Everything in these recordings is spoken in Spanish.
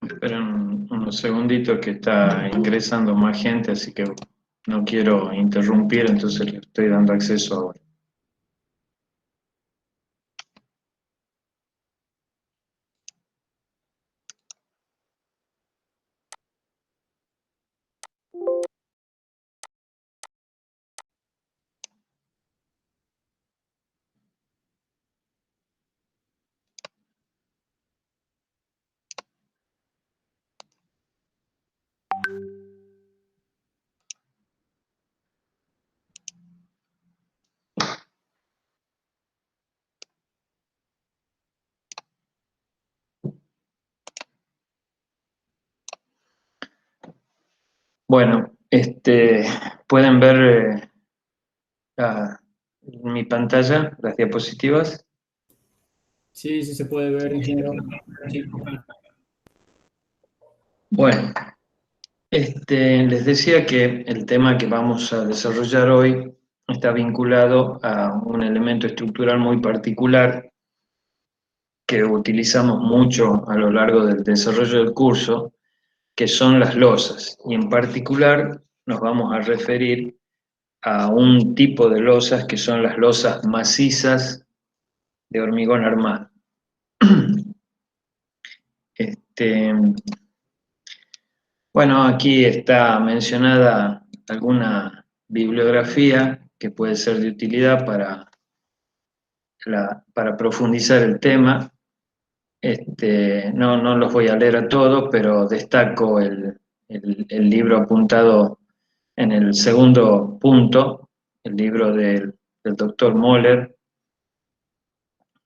Esperen unos segunditos que está ingresando más gente, así que no quiero interrumpir, entonces le estoy dando acceso ahora. Bueno, pueden ver la- mi pantalla, las diapositivas. Sí, sí se puede ver, ingeniero. Sí. Bueno, les decía que el tema que vamos a desarrollar hoy está vinculado a un elemento estructural muy particular que utilizamos mucho a lo largo del desarrollo del curso, que son las losas. Y en particular nos vamos a referir a un tipo de losas que son las losas macizas de hormigón armado. Este, bueno, aquí está mencionada alguna bibliografía que puede ser de utilidad para profundizar el tema. No los voy a leer a todos, pero destaco el libro apuntado en el segundo punto, el libro del doctor Moller,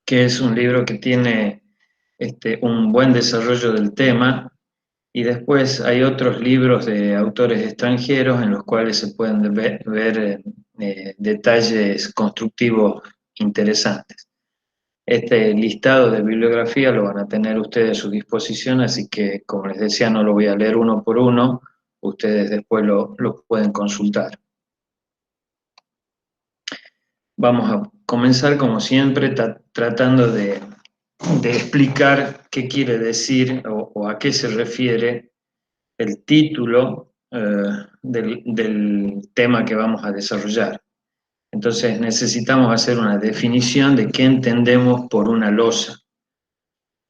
que es un libro que tiene un buen desarrollo del tema, y después hay otros libros de autores extranjeros en los cuales se pueden ver detalles constructivos interesantes. Este listado de bibliografía lo van a tener ustedes a su disposición, así que, como les decía, no lo voy a leer uno por uno, ustedes después lo pueden consultar. Vamos a comenzar, como siempre, tratando de explicar qué quiere decir o a qué se refiere el título del tema que vamos a desarrollar. Entonces necesitamos hacer una definición de qué entendemos por una losa.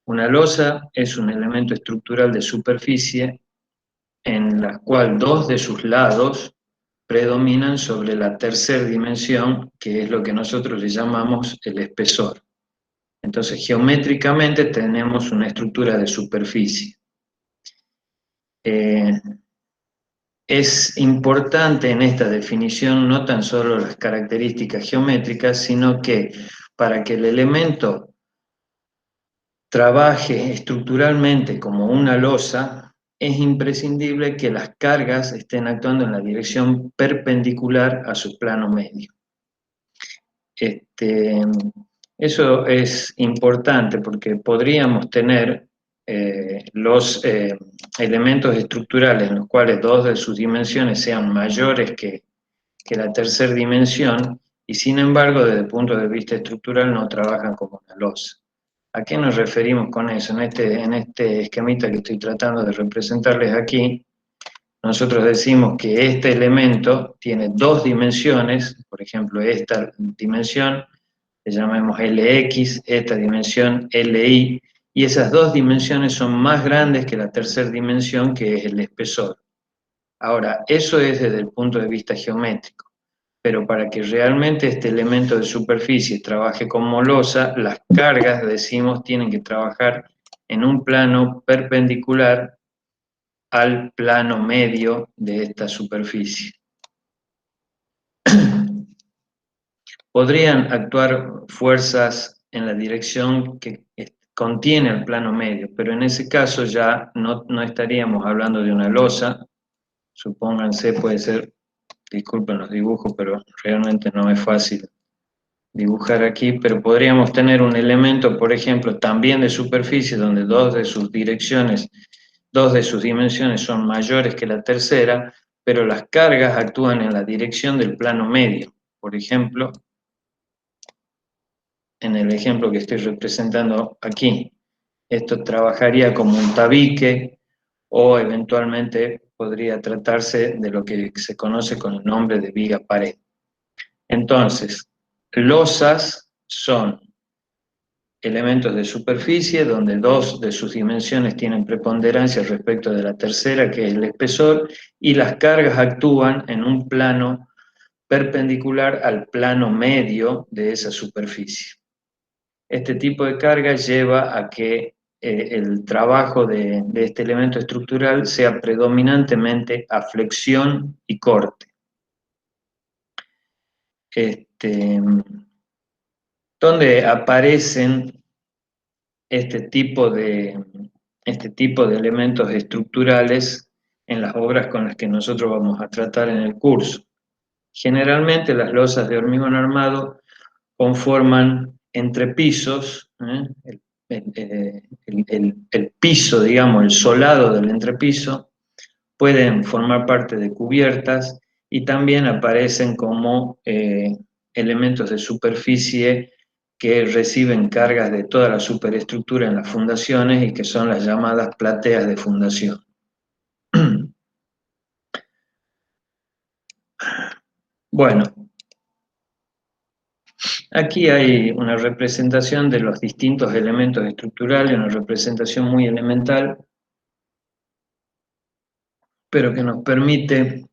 Una losa es un elemento estructural de superficie en la cual dos de sus lados predominan sobre la tercera dimensión, que es lo que nosotros le llamamos el espesor. Entonces, geométricamente tenemos una estructura de superficie. Eh, es importante en esta definición no tan solo las características geométricas, sino que para que el elemento trabaje estructuralmente como una losa, es imprescindible que las cargas estén actuando en la dirección perpendicular a su plano medio. Este, Eso es importante porque podríamos tener los elementos estructurales en los cuales dos de sus dimensiones sean mayores que la tercera dimensión y sin embargo desde el punto de vista estructural no trabajan como una losa. ¿A qué nos referimos con eso? En este esquemita que estoy tratando de representarles aquí, nosotros decimos que este elemento tiene dos dimensiones, por ejemplo, esta dimensión le llamamos Lx, esta dimensión Li, y esas dos dimensiones son más grandes que la tercera dimensión, que es el espesor. Ahora, eso es desde el punto de vista geométrico, pero para que realmente este elemento de superficie trabaje como losa, las cargas, decimos, tienen que trabajar en un plano perpendicular al plano medio de esta superficie. Podrían actuar fuerzas en la dirección que contiene el plano medio, pero en ese caso ya no estaríamos hablando de una losa. Supónganse, puede ser, disculpen los dibujos, pero realmente no es fácil dibujar aquí, pero podríamos tener un elemento, por ejemplo, también de superficie, donde dos de sus direcciones, dos de sus dimensiones son mayores que la tercera, pero las cargas actúan en la dirección del plano medio. Por ejemplo, en el ejemplo que estoy representando aquí, esto trabajaría como un tabique o eventualmente podría tratarse de lo que se conoce con el nombre de viga pared. Entonces, losas son elementos de superficie donde dos de sus dimensiones tienen preponderancia respecto de la tercera, que es el espesor, y las cargas actúan en un plano perpendicular al plano medio de esa superficie. Este tipo de carga lleva a que el trabajo de este elemento estructural sea predominantemente a flexión y corte. Donde aparecen este tipo de elementos estructurales en las obras con las que nosotros vamos a tratar en el curso. Generalmente las losas de hormigón armado conforman entrepisos, el piso, digamos, el solado del entrepiso, pueden formar parte de cubiertas y también aparecen como elementos de superficie que reciben cargas de toda la superestructura en las fundaciones y que son las llamadas plateas de fundación. Bueno, aquí hay una representación de los distintos elementos estructurales, una representación muy elemental, pero que nos permite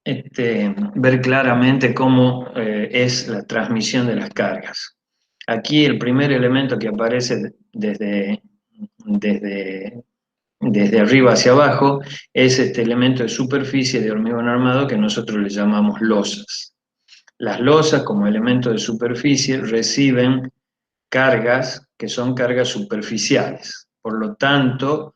ver claramente cómo es la transmisión de las cargas. Aquí el primer elemento que aparece desde arriba hacia abajo es este elemento de superficie de hormigón armado que nosotros le llamamos losas. Las losas, como elemento de superficie, reciben cargas que son cargas superficiales. Por lo tanto,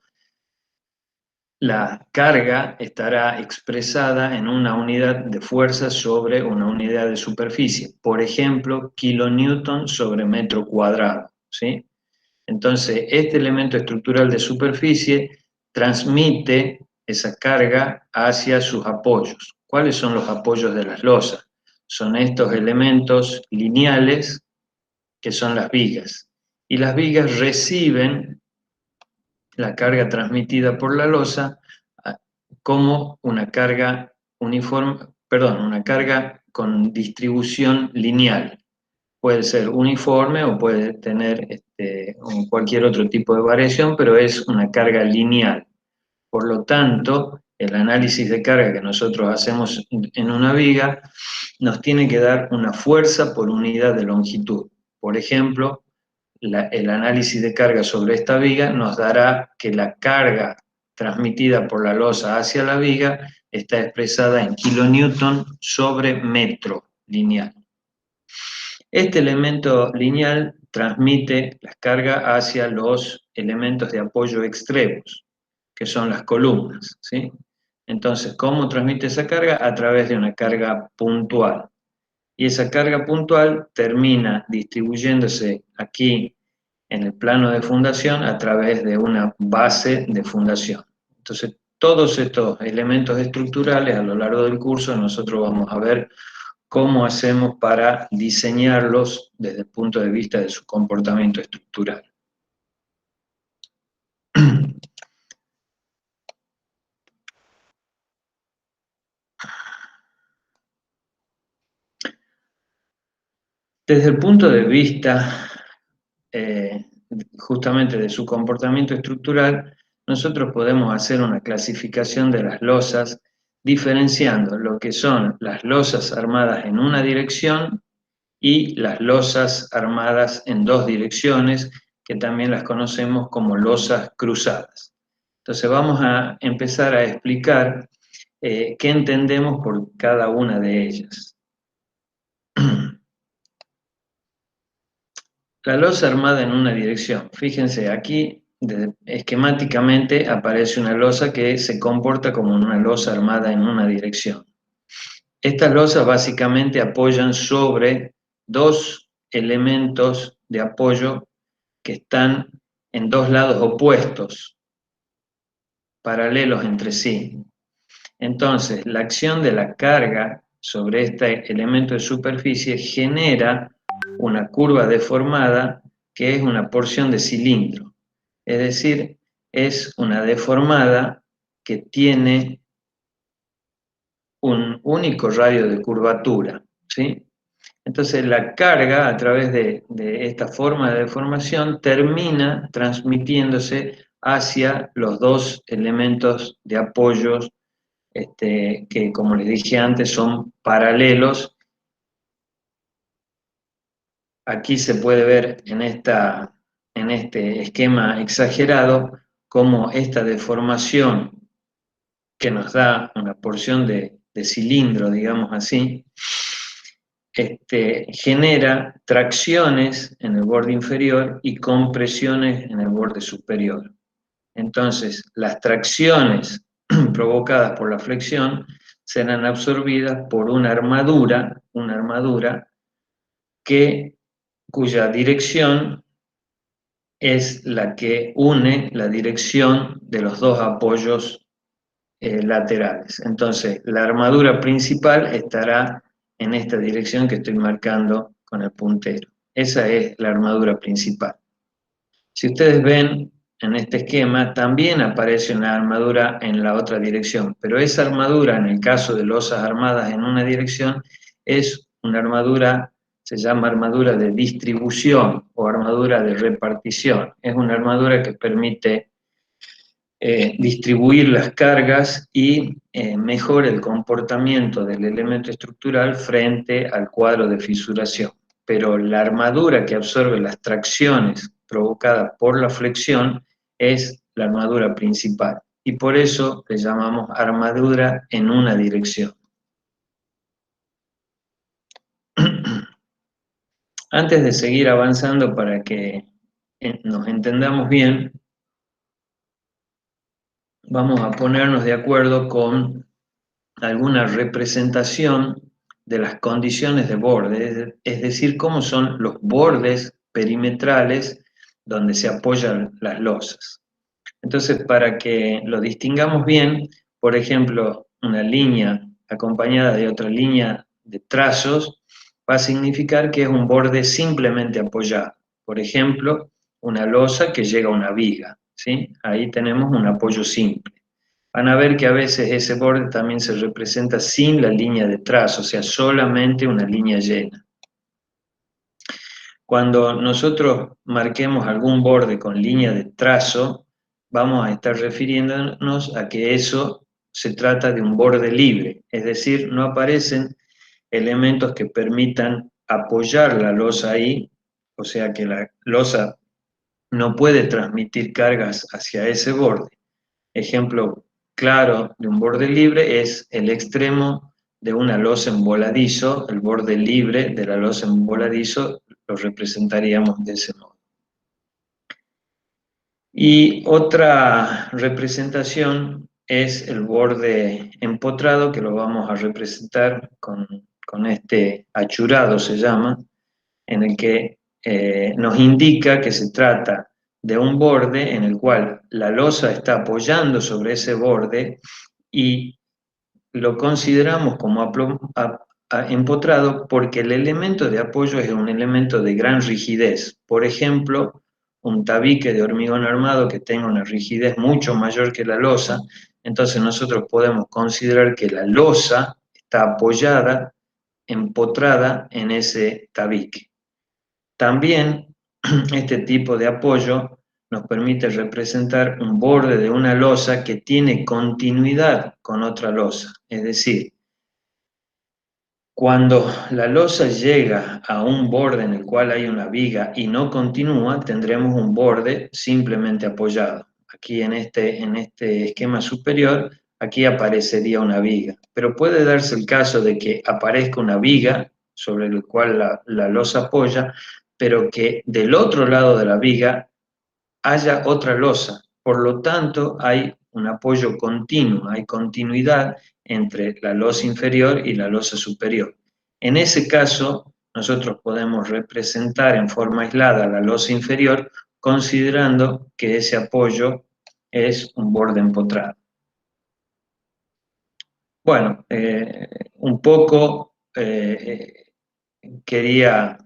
la carga estará expresada en una unidad de fuerza sobre una unidad de superficie. Por ejemplo, kilonewton sobre metro cuadrado, ¿sí? Entonces, este elemento estructural de superficie transmite esa carga hacia sus apoyos. ¿Cuáles son los apoyos de las losas? Son estos elementos lineales que son las vigas. Y las vigas reciben la carga transmitida por la losa como una carga uniforme, perdón, una carga con distribución lineal. Puede ser uniforme o puede tener cualquier otro tipo de variación, pero es una carga lineal. Por lo tanto, el análisis de carga que nosotros hacemos en una viga nos tiene que dar una fuerza por unidad de longitud. Por ejemplo, el análisis de carga sobre esta viga nos dará que la carga transmitida por la losa hacia la viga está expresada en kilonewton sobre metro lineal. Este elemento lineal transmite la carga hacia los elementos de apoyo extremos, que son las columnas, ¿sí? Entonces, ¿cómo transmite esa carga? A través de una carga puntual. Y esa carga puntual termina distribuyéndose aquí en el plano de fundación a través de una base de fundación. Entonces, todos estos elementos estructurales a lo largo del curso nosotros vamos a ver cómo hacemos para diseñarlos desde el punto de vista de su comportamiento estructural. Desde el punto de vista justamente de su comportamiento estructural, nosotros podemos hacer una clasificación de las losas diferenciando lo que son las losas armadas en una dirección y las losas armadas en dos direcciones, que también las conocemos como losas cruzadas. Entonces vamos a empezar a explicar qué entendemos por cada una de ellas. La losa armada en una dirección. Fíjense, aquí esquemáticamente aparece una losa que se comporta como una losa armada en una dirección. Estas losas básicamente apoyan sobre dos elementos de apoyo que están en dos lados opuestos, paralelos entre sí. Entonces, la acción de la carga sobre este elemento de superficie genera una curva deformada que es una porción de cilindro. Es decir, es una deformada que tiene un único radio de curvatura, ¿sí? Entonces la carga a través de esta forma de deformación termina transmitiéndose hacia los dos elementos de apoyos que, como les dije antes, son paralelos. Aquí se puede ver en este esquema exagerado cómo esta deformación que nos da una porción de cilindro, digamos así, genera tracciones en el borde inferior y compresiones en el borde superior. Entonces, las tracciones provocadas por la flexión serán absorbidas por una armadura cuya dirección es la que une la dirección de los dos apoyos laterales. Entonces, la armadura principal estará en esta dirección que estoy marcando con el puntero. Esa es la armadura principal. Si ustedes ven en este esquema, también aparece una armadura en la otra dirección, pero esa armadura, en el caso de losas armadas en una dirección, es una armadura, se llama armadura de distribución o armadura de repartición. Es una armadura que permite distribuir las cargas y mejora el comportamiento del elemento estructural frente al cuadro de fisuración. Pero la armadura que absorbe las tracciones provocadas por la flexión es la armadura principal. Y por eso le llamamos armadura en una dirección. Antes de seguir avanzando para que nos entendamos bien, vamos a ponernos de acuerdo con alguna representación de las condiciones de borde, es decir, cómo son los bordes perimetrales donde se apoyan las losas. Entonces, para que lo distingamos bien, por ejemplo, una línea acompañada de otra línea de trazos va a significar que es un borde simplemente apoyado. Por ejemplo, una losa que llega a una viga, ¿sí? Ahí tenemos un apoyo simple. Van a ver que a veces ese borde también se representa sin la línea de trazo, o sea, solamente una línea llena. Cuando nosotros marquemos algún borde con línea de trazo, vamos a estar refiriéndonos a que eso se trata de un borde libre, es decir, no aparecen elementos que permitan apoyar la losa ahí, o sea que la losa no puede transmitir cargas hacia ese borde. Ejemplo claro de un borde libre es el extremo de una losa en voladizo, el borde libre de la losa en voladizo lo representaríamos de ese modo. Y otra representación es el borde empotrado, que lo vamos a representar con este achurado, se llama, en el que nos indica que se trata de un borde en el cual la losa está apoyando sobre ese borde y lo consideramos como empotrado porque el elemento de apoyo es un elemento de gran rigidez. Por ejemplo, un tabique de hormigón armado que tenga una rigidez mucho mayor que la losa, entonces nosotros podemos considerar que la losa está apoyada, empotrada en ese tabique. También este tipo de apoyo nos permite representar un borde de una losa que tiene continuidad con otra losa. Es decir, cuando la losa llega a un borde en el cual hay una viga y no continúa, tendremos un borde simplemente apoyado. Aquí en este esquema superior, aquí aparecería una viga. Pero puede darse el caso de que aparezca una viga sobre el cual la losa apoya, pero que del otro lado de la viga haya otra losa. Por lo tanto, hay un apoyo continuo, hay continuidad entre la losa inferior y la losa superior. En ese caso, nosotros podemos representar en forma aislada la losa inferior considerando que ese apoyo es un borde empotrado. Bueno, un poco quería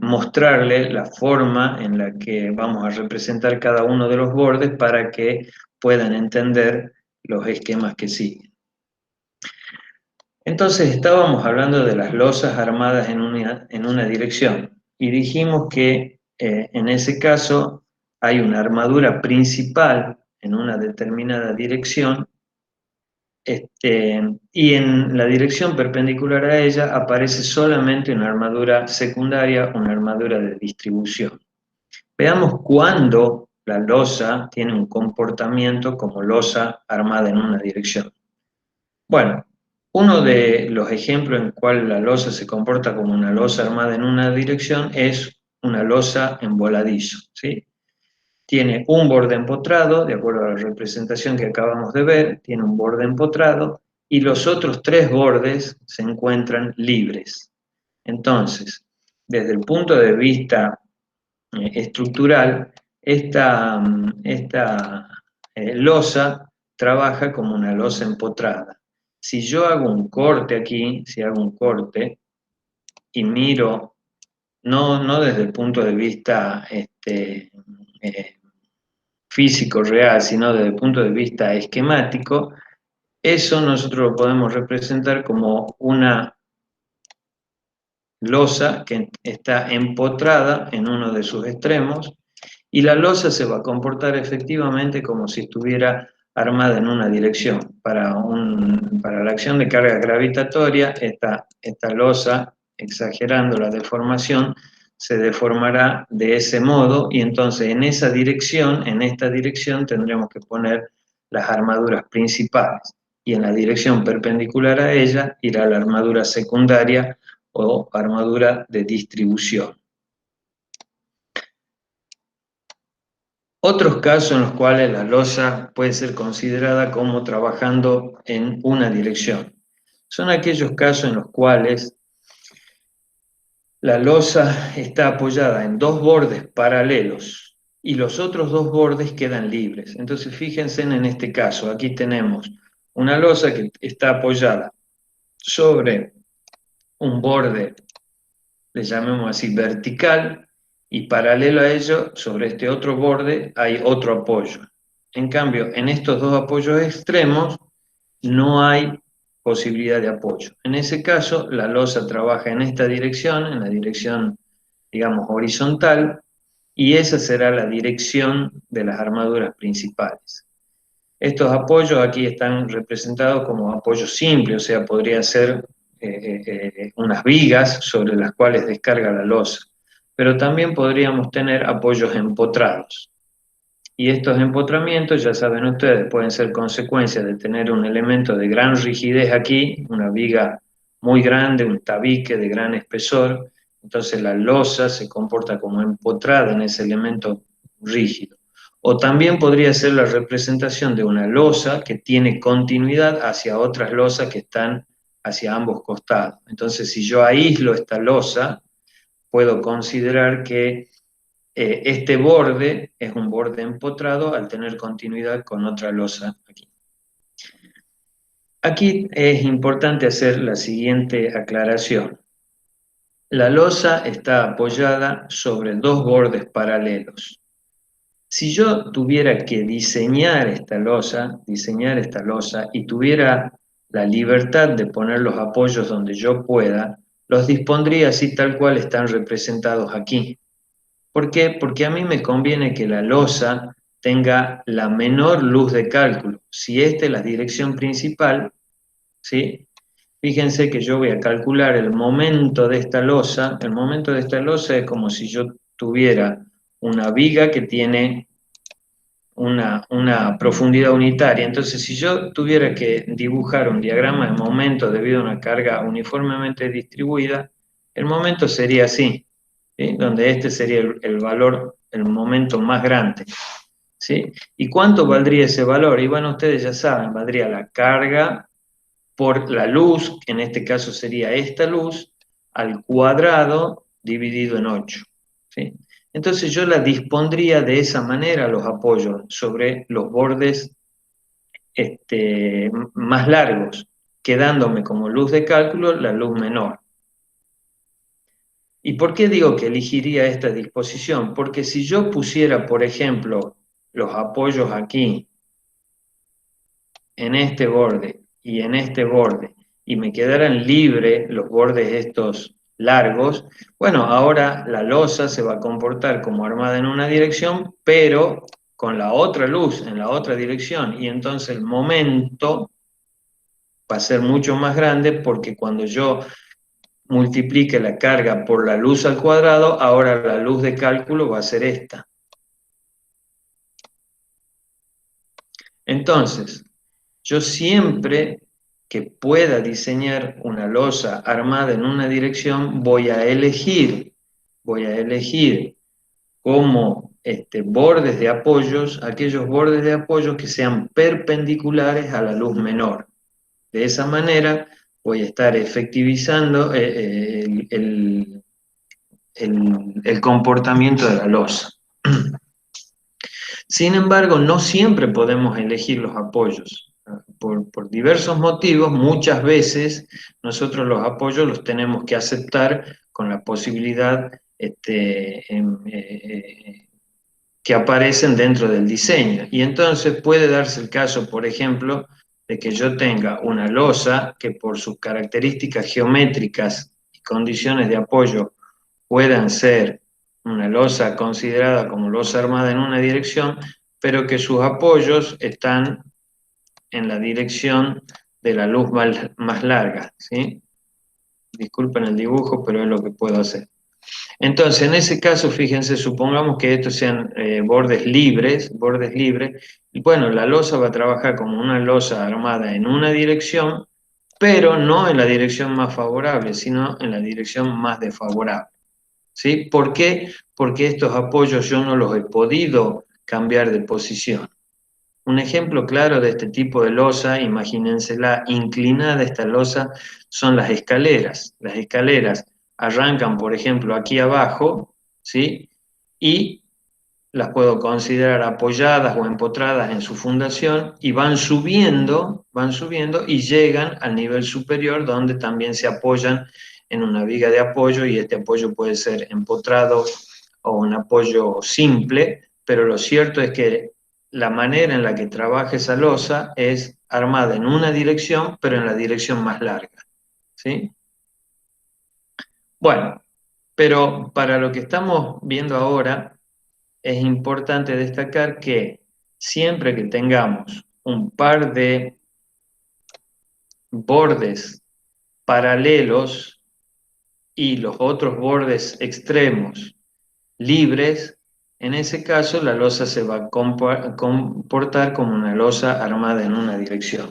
mostrarle la forma en la que vamos a representar cada uno de los bordes para que puedan entender los esquemas que siguen. Entonces estábamos hablando de las losas armadas en una dirección y dijimos que en ese caso hay una armadura principal en una determinada dirección y en la dirección perpendicular a ella aparece solamente una armadura secundaria, una armadura de distribución. Veamos cuándo la losa tiene un comportamiento como losa armada en una dirección. Bueno, uno de los ejemplos en el cual la losa se comporta como una losa armada en una dirección es una losa en voladizo, ¿sí? Tiene un borde empotrado, de acuerdo a la representación que acabamos de ver, tiene un borde empotrado y los otros tres bordes se encuentran libres. Entonces, desde el punto de vista estructural, esta losa trabaja como una losa empotrada. Si yo hago un corte aquí, si hago un corte y miro, no desde el punto de vista físico real, sino desde el punto de vista esquemático, eso nosotros lo podemos representar como una losa que está empotrada en uno de sus extremos y la losa se va a comportar efectivamente como si estuviera armada en una dirección. Para la acción de carga gravitatoria, esta losa, exagerando la deformación, se deformará de ese modo y entonces en esa dirección, en esta dirección, tendremos que poner las armaduras principales y en la dirección perpendicular a ella irá la armadura secundaria o armadura de distribución. Otros casos en los cuales la losa puede ser considerada como trabajando en una dirección son aquellos casos en los cuales la losa está apoyada en dos bordes paralelos y los otros dos bordes quedan libres. Entonces fíjense en este caso, aquí tenemos una losa que está apoyada sobre un borde, le llamemos así, vertical, y paralelo a ello, sobre este otro borde, hay otro apoyo. En cambio, en estos dos apoyos extremos no hay posibilidad de apoyo. En ese caso, la losa trabaja en esta dirección, en la dirección, digamos, horizontal, y esa será la dirección de las armaduras principales. Estos apoyos aquí están representados como apoyos simples, o sea, podría ser unas vigas sobre las cuales descarga la losa, pero también podríamos tener apoyos empotrados. Y estos empotramientos, ya saben ustedes, pueden ser consecuencia de tener un elemento de gran rigidez aquí, una viga muy grande, un tabique de gran espesor, entonces la losa se comporta como empotrada en ese elemento rígido. O también podría ser la representación de una losa que tiene continuidad hacia otras losas que están hacia ambos costados. Entonces, si yo aíslo esta losa, puedo considerar que este borde es un borde empotrado al tener continuidad con otra losa aquí. Aquí es importante hacer la siguiente aclaración. La losa está apoyada sobre dos bordes paralelos. Si yo tuviera que diseñar esta losa y tuviera la libertad de poner los apoyos donde yo pueda, los dispondría así tal cual están representados aquí. ¿Por qué? Porque a mí me conviene que la losa tenga la menor luz de cálculo. Si esta es la dirección principal, ¿sí? Fíjense que yo voy a calcular el momento de esta losa. El momento de esta losa es como si yo tuviera una viga que tiene una profundidad unitaria. Entonces, si yo tuviera que dibujar un diagrama de momento debido a una carga uniformemente distribuida, el momento sería así, ¿sí? Donde este sería el valor, el momento más grande, ¿sí? ¿Y cuánto valdría ese valor? Y bueno, ustedes ya saben, valdría la carga por la luz, que en este caso sería esta luz, al cuadrado dividido en 8, ¿sí? Entonces yo la dispondría de esa manera los apoyos sobre los bordes más largos, quedándome como luz de cálculo la luz menor. ¿Y por qué digo que elegiría esta disposición? Porque si yo pusiera, por ejemplo, los apoyos aquí, en este borde y en este borde, y me quedaran libres los bordes estos largos, bueno, ahora la losa se va a comportar como armada en una dirección, pero con la otra luz en la otra dirección, y entonces el momento va a ser mucho más grande porque cuando yo multiplique la carga por la luz al cuadrado, ahora la luz de cálculo va a ser esta. Entonces, yo siempre que pueda diseñar una losa armada en una dirección, voy a elegir como bordes de apoyos, aquellos bordes de apoyos que sean perpendiculares a la luz menor. De esa manera voy a estar efectivizando el comportamiento de la losa. Sin embargo, no siempre podemos elegir los apoyos. Por diversos motivos, muchas veces nosotros los apoyos los tenemos que aceptar con la posibilidad que aparecen dentro del diseño. Y entonces puede darse el caso, por ejemplo, de que yo tenga una losa que por sus características geométricas y condiciones de apoyo puedan ser una losa considerada como losa armada en una dirección, pero que sus apoyos están en la dirección de la luz más larga, ¿sí? Disculpen el dibujo, pero es lo que puedo hacer. Entonces, en ese caso, fíjense, supongamos que estos sean bordes libres, y bueno, la losa va a trabajar como una losa armada en una dirección, pero no en la dirección más favorable, sino en la dirección más desfavorable. ¿Sí? ¿Por qué? Porque estos apoyos yo no los he podido cambiar de posición. Un ejemplo claro de este tipo de losa, imagínensela inclinada, esta losa, son las escaleras. Las escaleras arrancan, por ejemplo, aquí abajo, ¿sí? Y las puedo considerar apoyadas o empotradas en su fundación y van subiendo y llegan al nivel superior donde también se apoyan en una viga de apoyo y este apoyo puede ser empotrado o un apoyo simple, pero lo cierto es que la manera en la que trabaja esa losa es armada en una dirección, pero en la dirección más larga, ¿sí? Bueno, pero para lo que estamos viendo ahora, es importante destacar que siempre que tengamos un par de bordes paralelos y los otros bordes extremos libres, en ese caso la losa se va a comportar como una losa armada en una dirección.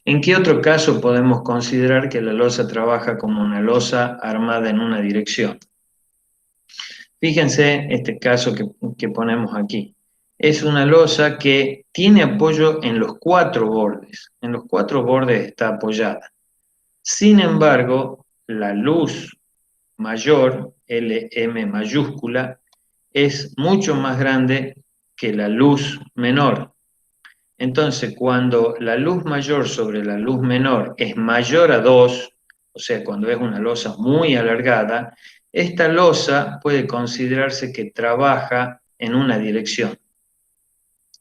¿En qué otro caso podemos considerar que la losa trabaja como una losa armada en una dirección? Fíjense este caso que ponemos aquí. Es una losa que tiene apoyo en los 4 bordes. En los 4 bordes está apoyada. Sin embargo, la luz mayor, LM mayúscula, es mucho más grande que la luz menor. Entonces, cuando la luz mayor sobre la luz menor es mayor a 2, o sea, cuando es una losa muy alargada, esta losa puede considerarse que trabaja en una dirección.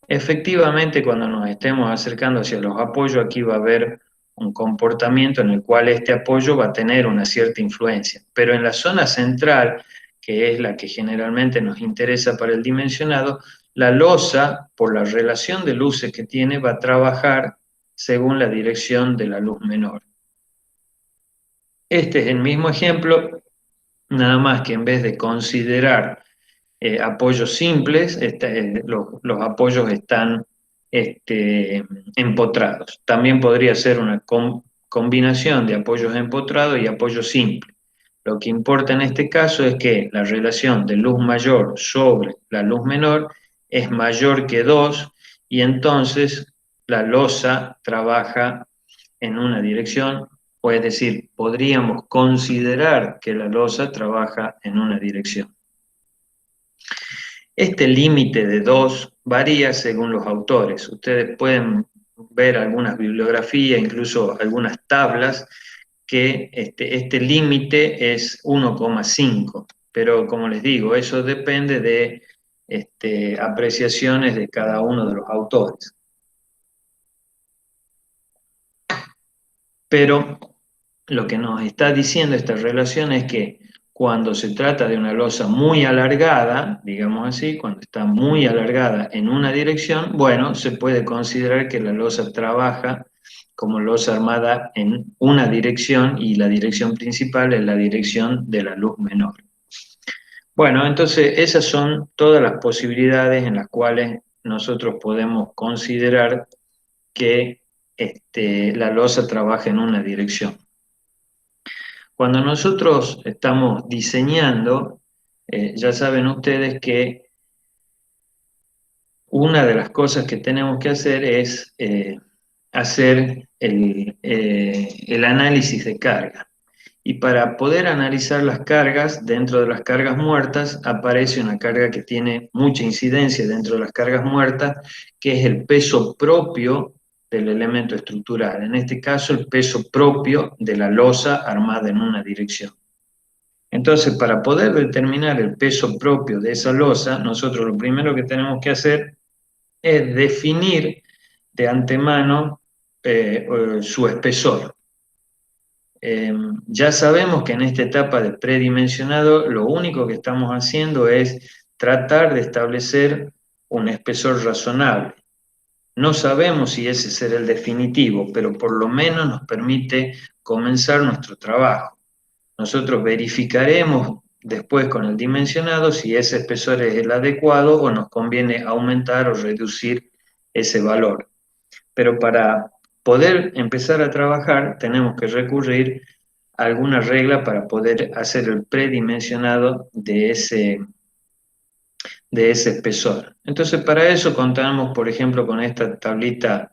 Efectivamente, cuando nos estemos acercando hacia los apoyos, aquí va a haber un comportamiento en el cual este apoyo va a tener una cierta influencia. Pero en la zona central, que es la que generalmente nos interesa para el dimensionado, la losa, por la relación de luces que tiene, va a trabajar según la dirección de la luz menor. Este es el mismo ejemplo, nada más que en vez de considerar apoyos simples, los apoyos están empotrados. También podría ser una combinación de apoyos empotrados y apoyos simples. Lo que importa en este caso es que la relación de luz mayor sobre la luz menor es mayor que 2 y entonces la losa trabaja en una dirección, o es decir, podríamos considerar que la losa trabaja en una dirección. Este límite de 2 varía según los autores. Ustedes pueden ver algunas bibliografías, incluso algunas tablas, que este límite es 1,5, pero como les digo, eso depende de apreciaciones de cada uno de los autores. Pero lo que nos está diciendo esta relación es que cuando se trata de una losa muy alargada, digamos así, cuando está muy alargada en una dirección, bueno, se puede considerar que la losa trabaja como losa armada en una dirección y la dirección principal es la dirección de la luz menor. Bueno, entonces esas son todas las posibilidades en las cuales nosotros podemos considerar que la losa trabaja en una dirección. Cuando nosotros estamos diseñando, ya saben ustedes que una de las cosas que tenemos que hacer es hacer el análisis de carga. Y para poder analizar las cargas, dentro de las cargas muertas, aparece una carga que tiene mucha incidencia dentro de las cargas muertas, que es el peso propio del elemento estructural. En este caso, el peso propio de la losa armada en una dirección. Entonces, para poder determinar el peso propio de esa losa, nosotros lo primero que tenemos que hacer es definir de antemano su espesor. Ya sabemos que en esta etapa de predimensionado lo único que estamos haciendo es tratar de establecer un espesor razonable. No sabemos si ese será el definitivo, pero por lo menos nos permite comenzar nuestro trabajo. Nosotros verificaremos después con el dimensionado si ese espesor es el adecuado o nos conviene aumentar o reducir ese valor. Pero para poder empezar a trabajar tenemos que recurrir a alguna regla para poder hacer el predimensionado de ese espesor. Entonces para eso contamos, por ejemplo, con esta tablita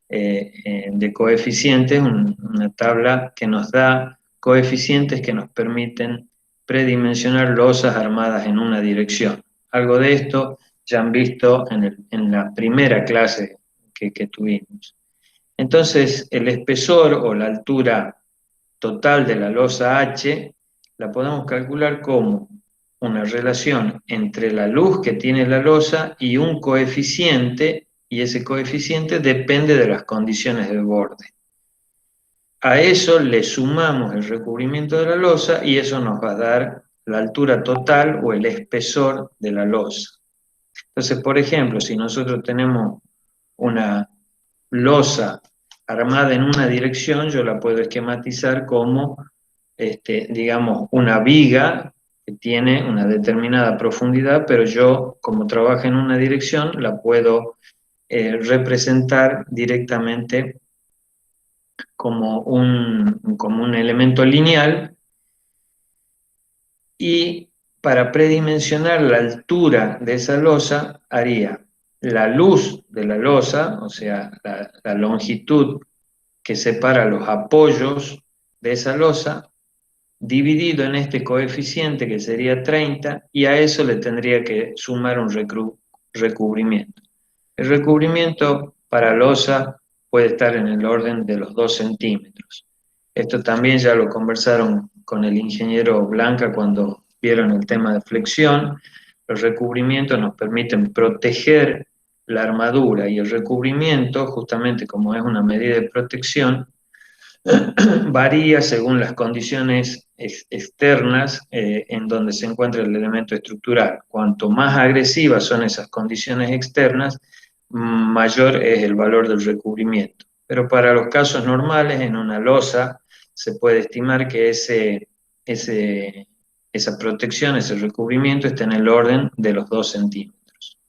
de coeficientes, una tabla que nos da coeficientes que nos permiten predimensionar losas armadas en una dirección. Algo de esto ya han visto en la primera clase que tuvimos. Entonces, el espesor o la altura total de la losa H la podemos calcular como una relación entre la luz que tiene la losa y un coeficiente, y ese coeficiente depende de las condiciones del borde. A eso le sumamos el recubrimiento de la losa y eso nos va a dar la altura total o el espesor de la losa. Entonces, por ejemplo, si nosotros tenemos una losa armada en una dirección, yo la puedo esquematizar como, digamos, una viga que tiene una determinada profundidad, pero yo, como trabaja en una dirección, la puedo representar directamente como un elemento lineal, y para predimensionar la altura de esa losa haría la luz de la losa, o sea, la longitud que separa los apoyos de esa losa, dividido en este coeficiente que sería 30, y a eso le tendría que sumar un recubrimiento. El recubrimiento para losa puede estar en el orden de los 2 centímetros. Esto también ya lo conversaron con el ingeniero Blanca cuando vieron el tema de flexión. Los recubrimientos nos permiten proteger la armadura, y el recubrimiento, justamente como es una medida de protección, varía según las condiciones externas en donde se encuentra el elemento estructural. Cuanto más agresivas son esas condiciones externas, mayor es el valor del recubrimiento. Pero para los casos normales, en una losa, se puede estimar que esa protección, ese recubrimiento, está en el orden de los 2 centímetros.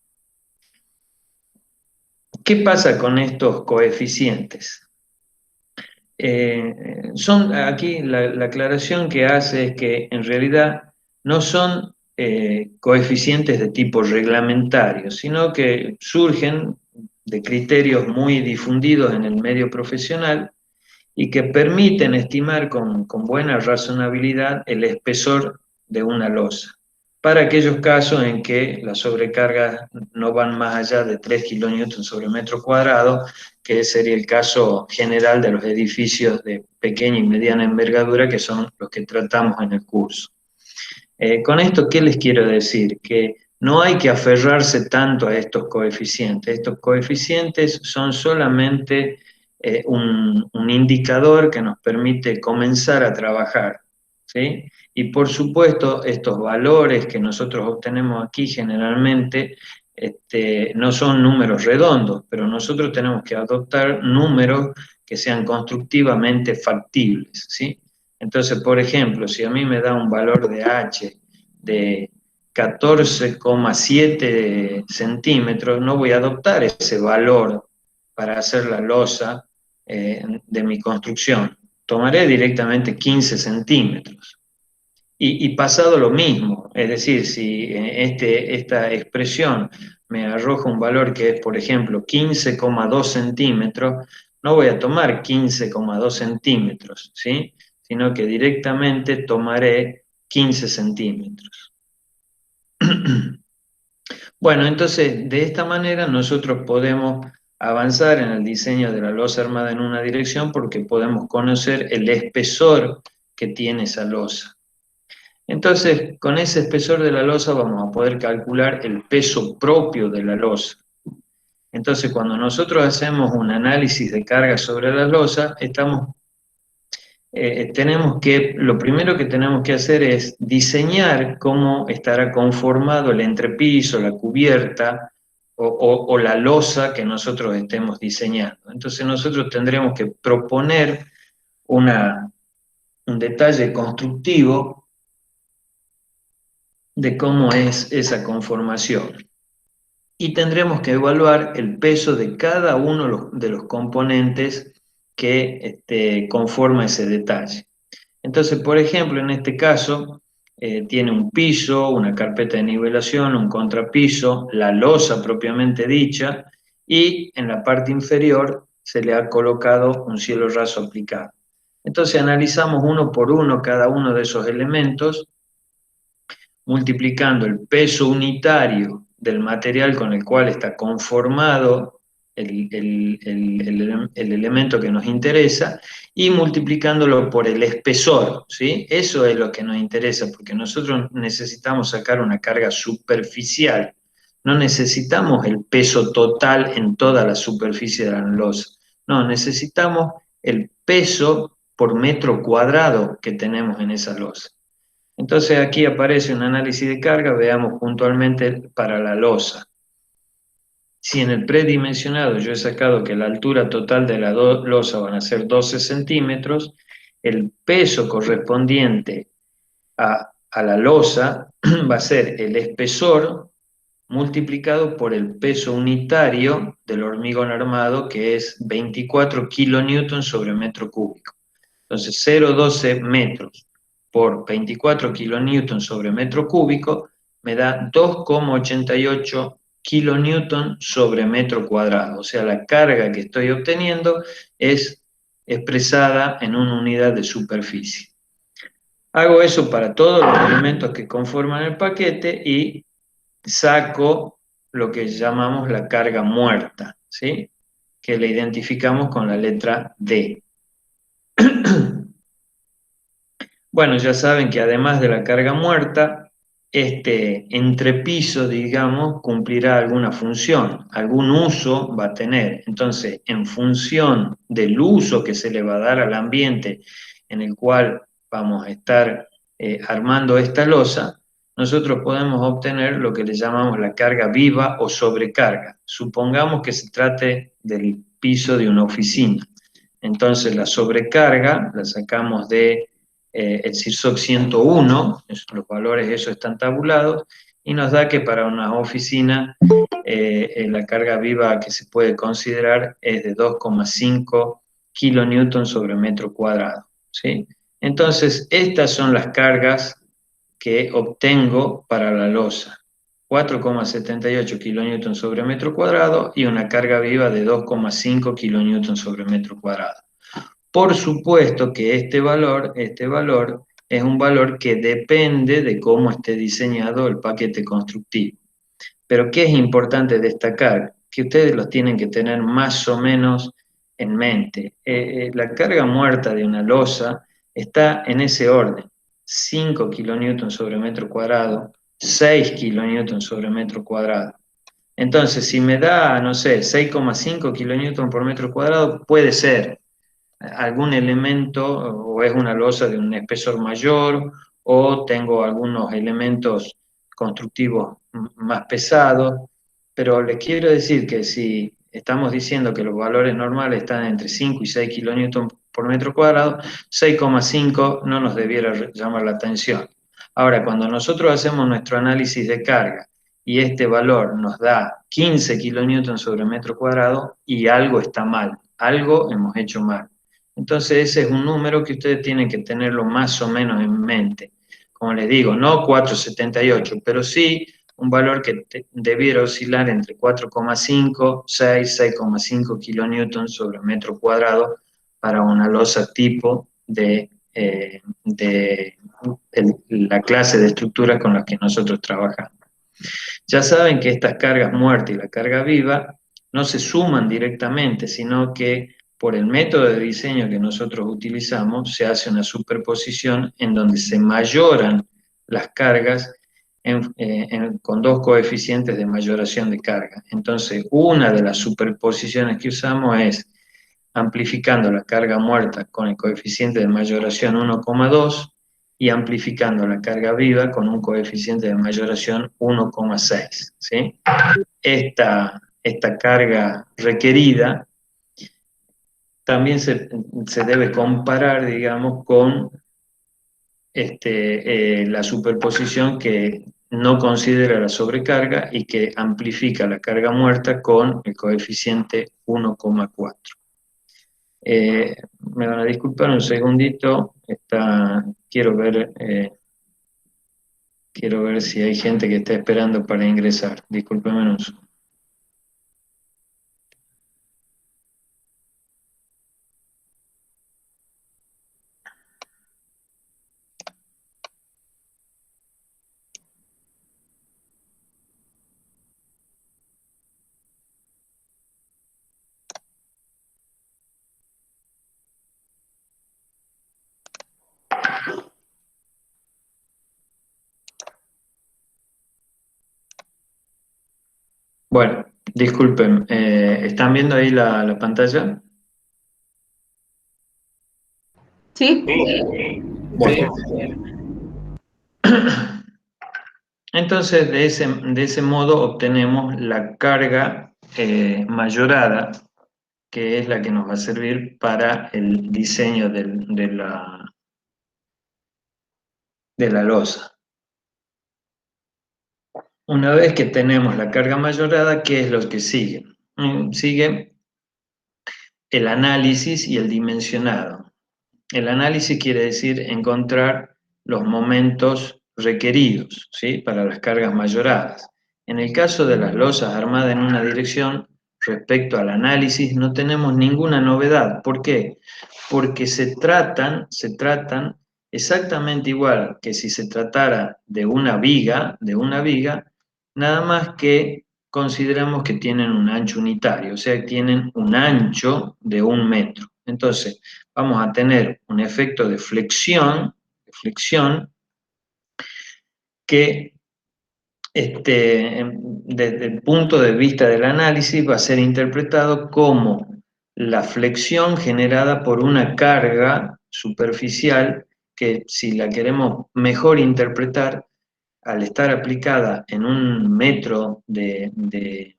¿Qué pasa con estos coeficientes? Aquí la aclaración que hace es que en realidad no son coeficientes de tipo reglamentario, sino que surgen de criterios muy difundidos en el medio profesional y que permiten estimar con buena razonabilidad el espesor de una losa. para aquellos casos en que las sobrecargas no van más allá de 3 kilonewtons sobre metro cuadrado, que sería el caso general de los edificios de pequeña y mediana envergadura, que son los que tratamos en el curso. Con esto, ¿qué les quiero decir? Que no hay que aferrarse tanto a estos coeficientes. Estos coeficientes son solamente un indicador que nos permite comenzar a trabajar, ¿sí? Y por supuesto, estos valores que nosotros obtenemos aquí generalmente no son números redondos, pero nosotros tenemos que adoptar números que sean constructivamente factibles, ¿sí? Entonces, por ejemplo, si a mí me da un valor de H de 14,7 centímetros, no voy a adoptar ese valor para hacer la losa de mi construcción. Tomaré directamente 15 centímetros. Y pasado lo mismo, es decir, si esta expresión me arroja un valor que es, por ejemplo, 15,2 centímetros, no voy a tomar 15,2 centímetros, ¿sí? Sino que directamente tomaré 15 centímetros. Bueno, entonces, de esta manera nosotros podemos avanzar en el diseño de la losa armada en una dirección porque podemos conocer el espesor que tiene esa losa. Entonces, con ese espesor de la losa vamos a poder calcular el peso propio de la losa. Entonces, cuando nosotros hacemos un análisis de carga sobre la losa, lo primero que tenemos que hacer es diseñar cómo estará conformado el entrepiso, la cubierta o la losa que nosotros estemos diseñando. Entonces, nosotros tendremos que proponer un detalle constructivo de cómo es esa conformación. Y tendremos que evaluar el peso de cada uno de los componentes que conforma ese detalle. Entonces, por ejemplo, en este caso, tiene un piso, una carpeta de nivelación, un contrapiso, la losa propiamente dicha, y en la parte inferior se le ha colocado un cielo raso aplicado. Entonces analizamos uno por uno cada uno de esos elementos, multiplicando el peso unitario del material con el cual está conformado el elemento que nos interesa y multiplicándolo por el espesor, ¿sí? Eso es lo que nos interesa, porque nosotros necesitamos sacar una carga superficial, no necesitamos el peso total en toda la superficie de la losa, no, necesitamos el peso por metro cuadrado que tenemos en esa losa. Entonces aquí aparece un análisis de carga, veamos puntualmente para la losa. Si en el predimensionado yo he sacado que la altura total de la losa van a ser 12 centímetros, el peso correspondiente a la losa va a ser el espesor multiplicado por el peso unitario del hormigón armado, que es 24 kilonewtons sobre metro cúbico. Entonces 0,12 metros por 24 kilonewtons sobre metro cúbico me da 2,88 kilonewtons sobre metro cuadrado. O sea, la carga que estoy obteniendo es expresada en una unidad de superficie. Hago eso para todos los elementos que conforman el paquete y saco lo que llamamos la carga muerta, ¿sí? Que la identificamos con la letra D. Bueno, ya saben que además de la carga muerta, este entrepiso, digamos, cumplirá alguna función, algún uso va a tener. Entonces, en función del uso que se le va a dar al ambiente en el cual vamos a estar armando esta losa, nosotros podemos obtener lo que le llamamos la carga viva o sobrecarga. Supongamos que se trate del piso de una oficina. Entonces, la sobrecarga la sacamos de el CIRSOC 101, los valores esos están tabulados, y nos da que para una oficina la carga viva que se puede considerar es de 2,5 kilonewtons sobre metro cuadrado, ¿sí? Entonces, estas son las cargas que obtengo para la losa. 4,78 kilonewtons sobre metro cuadrado y una carga viva de 2,5 kilonewtons sobre metro cuadrado. Por supuesto que este valor es un valor que depende de cómo esté diseñado el paquete constructivo. Pero ¿qué es importante destacar? Que ustedes los tienen que tener más o menos en mente. La carga muerta de una losa está en ese orden. 5 kilonewton sobre metro cuadrado, 6 kilonewton sobre metro cuadrado. Entonces, si me da, no sé, 6,5 kilonewton por metro cuadrado, puede ser algún elemento o es una losa de un espesor mayor o tengo algunos elementos constructivos más pesados, pero les quiero decir que si estamos diciendo que los valores normales están entre 5 y 6 kilonewton por metro cuadrado, 6,5 no nos debiera llamar la atención. Ahora, cuando nosotros hacemos nuestro análisis de carga y este valor nos da 15 kilonewton sobre metro cuadrado y algo está mal, algo hemos hecho mal. Entonces ese es un número que ustedes tienen que tenerlo más o menos en mente. Como les digo, no 4,78, pero sí un valor que debiera oscilar entre 4,5, 6, 6,5 kilonewton sobre metro cuadrado para una losa tipo de la clase de estructuras con las que nosotros trabajamos. Ya saben que estas cargas muertas y la carga viva no se suman directamente, sino que por el método de diseño que nosotros utilizamos se hace una superposición en donde se mayoran las cargas con dos coeficientes de mayoración de carga. Entonces, una de las superposiciones que usamos es amplificando la carga muerta con el coeficiente de mayoración 1,2 y amplificando la carga viva con un coeficiente de mayoración 1,6. ¿Sí? Esta carga requerida también se debe comparar, digamos, con la superposición que no considera la sobrecarga y que amplifica la carga muerta con el coeficiente 1,4. Me van a disculpar un segundito, quiero ver si hay gente que está esperando para ingresar. Discúlpenme un segundo. Bueno, disculpen, ¿están viendo ahí la pantalla? Sí. Bueno. Entonces, de ese modo obtenemos la carga mayorada, que es la que nos va a servir para el diseño de la losa. Una vez que tenemos la carga mayorada, ¿qué es lo que sigue? Sigue el análisis y el dimensionado. El análisis quiere decir encontrar los momentos requeridos, ¿sí?, para las cargas mayoradas. En el caso de las losas armadas en una dirección, respecto al análisis no tenemos ninguna novedad. ¿Por qué? Porque se tratan exactamente igual que si se tratara de una viga, nada más que consideramos que tienen un ancho unitario, o sea, tienen un ancho de 1 metro. Entonces, vamos a tener un efecto de flexión que desde el punto de vista del análisis va a ser interpretado como la flexión generada por una carga superficial que, si la queremos mejor interpretar, al estar aplicada en un metro al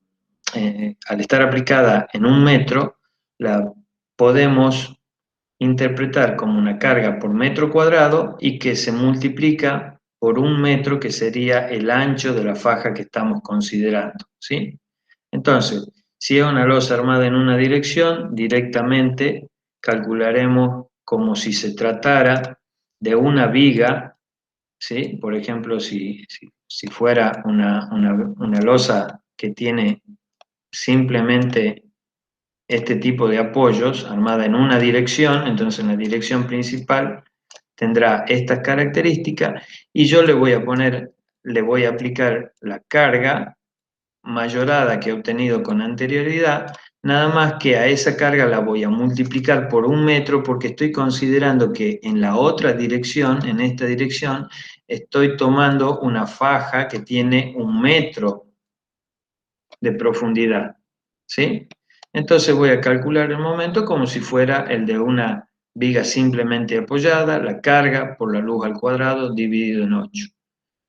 estar aplicada en 1 metro, la podemos interpretar como una carga por metro cuadrado y que se multiplica por 1 metro, que sería el ancho de la faja que estamos considerando, ¿sí? Entonces, si es una losa armada en una dirección, directamente calcularemos como si se tratara de una viga, ¿sí? Por ejemplo, si fuera una losa que tiene simplemente este tipo de apoyos armada en una dirección, entonces en la dirección principal tendrá estas características y yo le voy a aplicar la carga mayorada que he obtenido con anterioridad, nada más que a esa carga la voy a multiplicar por 1 metro porque estoy considerando que en la otra dirección, en esta dirección, estoy tomando una faja que tiene 1 metro de profundidad, ¿sí? Entonces voy a calcular el momento como si fuera el de una viga simplemente apoyada, la carga por la luz al cuadrado dividido en 8.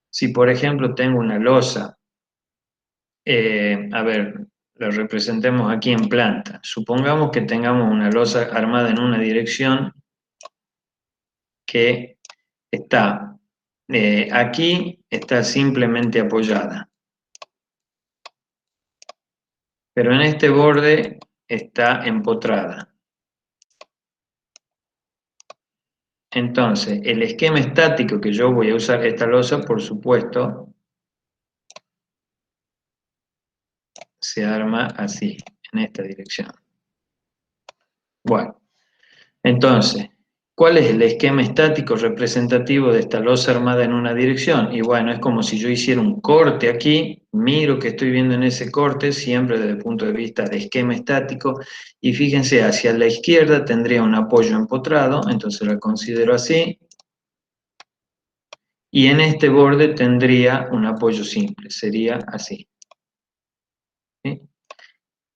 Si por ejemplo tengo una losa, a ver, lo representemos aquí en planta. Supongamos que tengamos una losa armada en una dirección que está aquí, está simplemente apoyada. Pero en este borde está empotrada. Entonces, el esquema estático que yo voy a usar esta losa, por supuesto, se arma así, en esta dirección. Bueno, entonces, ¿cuál es el esquema estático representativo de esta losa armada en una dirección? Y bueno, es como si yo hiciera un corte aquí, miro que estoy viendo en ese corte, siempre desde el punto de vista de esquema estático, y fíjense, hacia la izquierda tendría un apoyo empotrado, entonces la considero así, y en este borde tendría un apoyo simple, sería así. ¿Sí?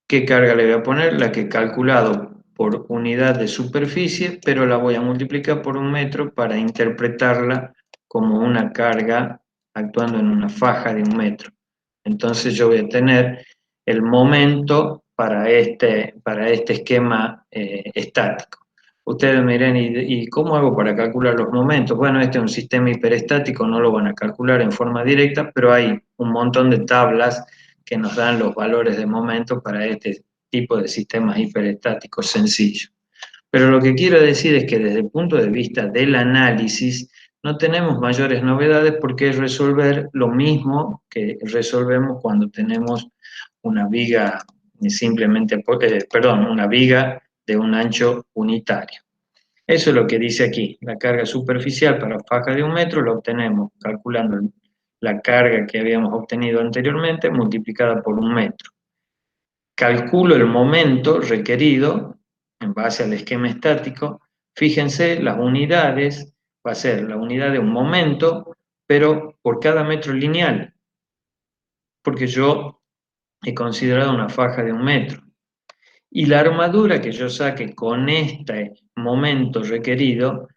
¿Qué carga le voy a poner? La que he calculado por unidad de superficie, pero la voy a multiplicar por 1 metro para interpretarla como una carga actuando en una faja de 1 metro. Entonces yo voy a tener el momento para este esquema estático. Ustedes me dirán, ¿y cómo hago para calcular los momentos? Bueno, este es un sistema hiperestático, no lo van a calcular en forma directa, pero hay un montón de tablas que nos dan los valores de momento para este tipo de sistemas hiperestáticos sencillos. Pero lo que quiero decir es que desde el punto de vista del análisis no tenemos mayores novedades porque es resolver lo mismo que resolvemos cuando tenemos una viga una viga de un ancho unitario. Eso es lo que dice aquí. La carga superficial para faja de 1 metro la obtenemos calculando la carga que habíamos obtenido anteriormente multiplicada por 1 metro. Calculo el momento requerido en base al esquema estático. Fíjense, las unidades, va a ser la unidad de un momento, pero por cada metro lineal, porque yo he considerado una faja de 1 metro. Y la armadura que yo saque con este momento requerido,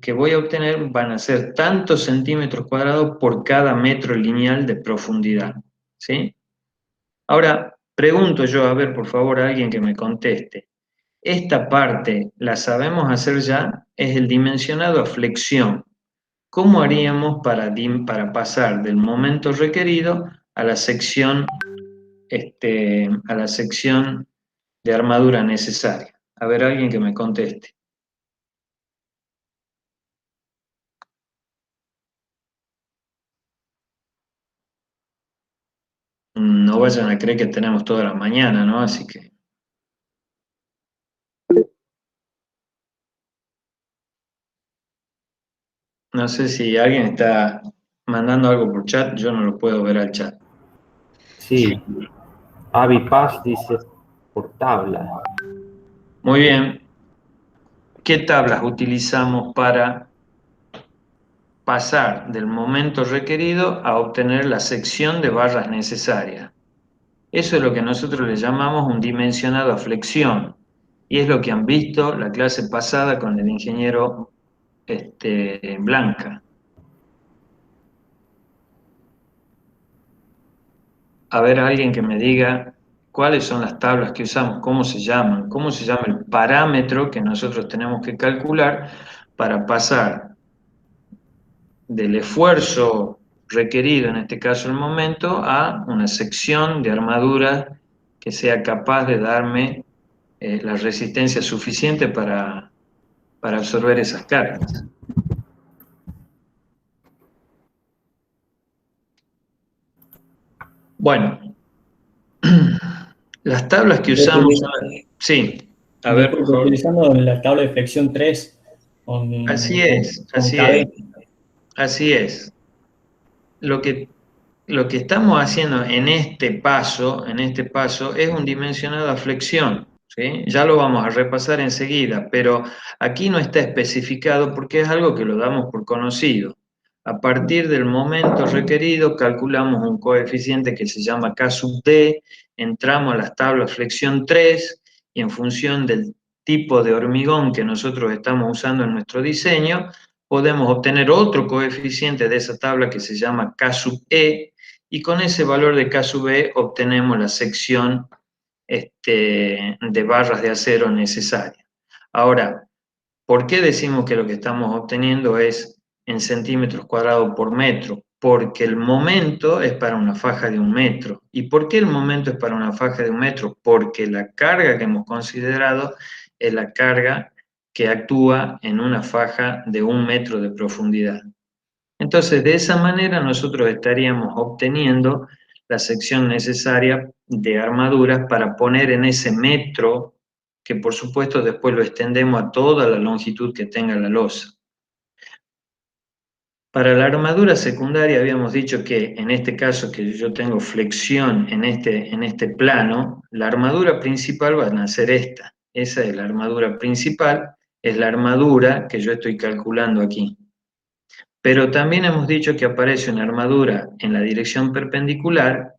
que voy a obtener, van a ser tantos centímetros cuadrados por cada metro lineal de profundidad. ¿Sí? Ahora, pregunto yo, a ver, por favor, a alguien que me conteste. Esta parte, ¿la sabemos hacer ya? Es el dimensionado a flexión. ¿Cómo haríamos para pasar del momento requerido a la sección de armadura necesaria? A ver, alguien que me conteste. No vayan a creer que tenemos toda la mañana, ¿no? Así que... No sé si alguien está mandando algo por chat, yo no lo puedo ver al chat. Sí, Avi Paz dice por tabla. Muy bien. ¿Qué tablas utilizamos para pasar del momento requerido a obtener la sección de barras necesarias? Eso es lo que nosotros le llamamos un dimensionado a flexión. Y es lo que han visto la clase pasada con el ingeniero Blanca. A ver, alguien que me diga cuáles son las tablas que usamos, cómo se llaman, cómo se llama el parámetro que nosotros tenemos que calcular para pasar del esfuerzo requerido, en este caso el momento, a una sección de armadura que sea capaz de darme la resistencia suficiente para absorber esas cargas. Bueno, las tablas que usamos... Sí, a ver, por favor. Utilizando la tabla de flexión 3, Así es, con así es, cadena. así es. Lo que estamos haciendo en este paso es un dimensionado a flexión, ¿sí? Ya lo vamos a repasar enseguida, pero aquí no está especificado porque es algo que lo damos por conocido. A partir del momento requerido calculamos un coeficiente que se llama K sub D, entramos a las tablas flexión 3 y en función del tipo de hormigón que nosotros estamos usando en nuestro diseño, podemos obtener otro coeficiente de esa tabla que se llama K sub E, y con ese valor de K sub E obtenemos la sección de barras de acero necesaria. Ahora, ¿por qué decimos que lo que estamos obteniendo es en centímetros cuadrados por metro? Porque el momento es para una faja de 1 metro. ¿Y por qué el momento es para una faja de 1 metro? Porque la carga que hemos considerado es la carga que actúa en una faja de 1 metro de profundidad. Entonces, de esa manera nosotros estaríamos obteniendo la sección necesaria de armaduras para poner en ese metro, que por supuesto después lo extendemos a toda la longitud que tenga la losa. Para la armadura secundaria habíamos dicho que en este caso que yo tengo flexión en este plano, la armadura principal va a ser esta. Esa es la armadura principal, es la armadura que yo estoy calculando aquí. Pero también hemos dicho que aparece una armadura en la dirección perpendicular,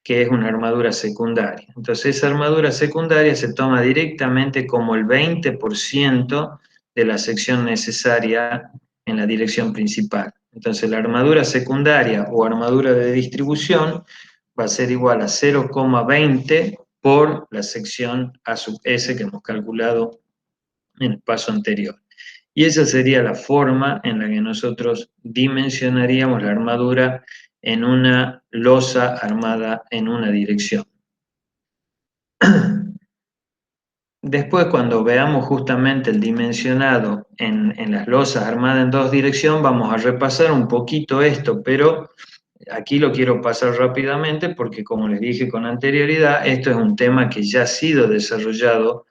que es una armadura secundaria. Entonces esa armadura secundaria se toma directamente como el 20% de la sección necesaria en la dirección principal. Entonces la armadura secundaria o armadura de distribución va a ser igual a 0,20 por la sección A sub S que hemos calculado en el paso anterior. Y esa sería la forma en la que nosotros dimensionaríamos la armadura en una losa armada en una dirección. Después, cuando veamos justamente el dimensionado en las losas armadas en 2 direcciones, vamos a repasar un poquito esto, pero aquí lo quiero pasar rápidamente porque, como les dije con anterioridad, esto es un tema que ya ha sido desarrollado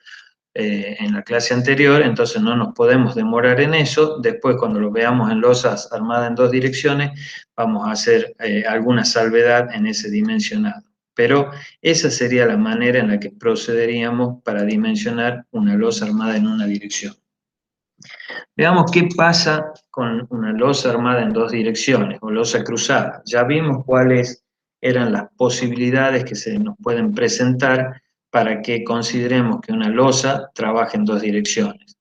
en la clase anterior, entonces no nos podemos demorar en eso. Después, cuando lo veamos en losas armadas en 2 direcciones, vamos a hacer alguna salvedad en ese dimensionado. Pero esa sería la manera en la que procederíamos para dimensionar una losa armada en una dirección. Veamos qué pasa con una losa armada en 2 direcciones, o losa cruzada. Ya vimos cuáles eran las posibilidades que se nos pueden presentar para que consideremos que una losa trabaje en 2 direcciones.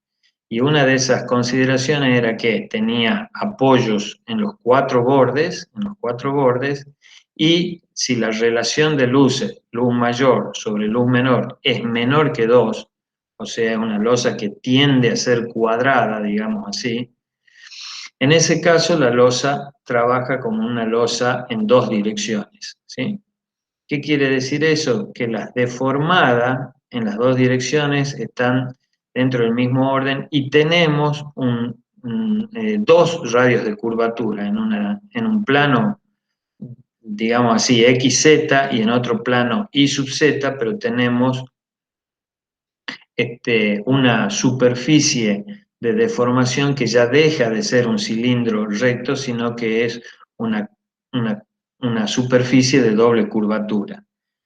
Y una de esas consideraciones era que tenía apoyos en los 4 bordes, y si la relación de luces, luz mayor sobre luz menor, es menor que 2, o sea, una losa que tiende a ser cuadrada, digamos así, en ese caso la losa trabaja como una losa en 2 direcciones, ¿sí? ¿Qué quiere decir eso? Que las deformadas en las 2 direcciones están dentro del mismo orden y tenemos 2 radios de curvatura en un plano, digamos así, XZ, y en otro plano Y sub Z, pero tenemos una superficie de deformación que ya deja de ser un cilindro recto, sino que es una superficie de doble curvatura.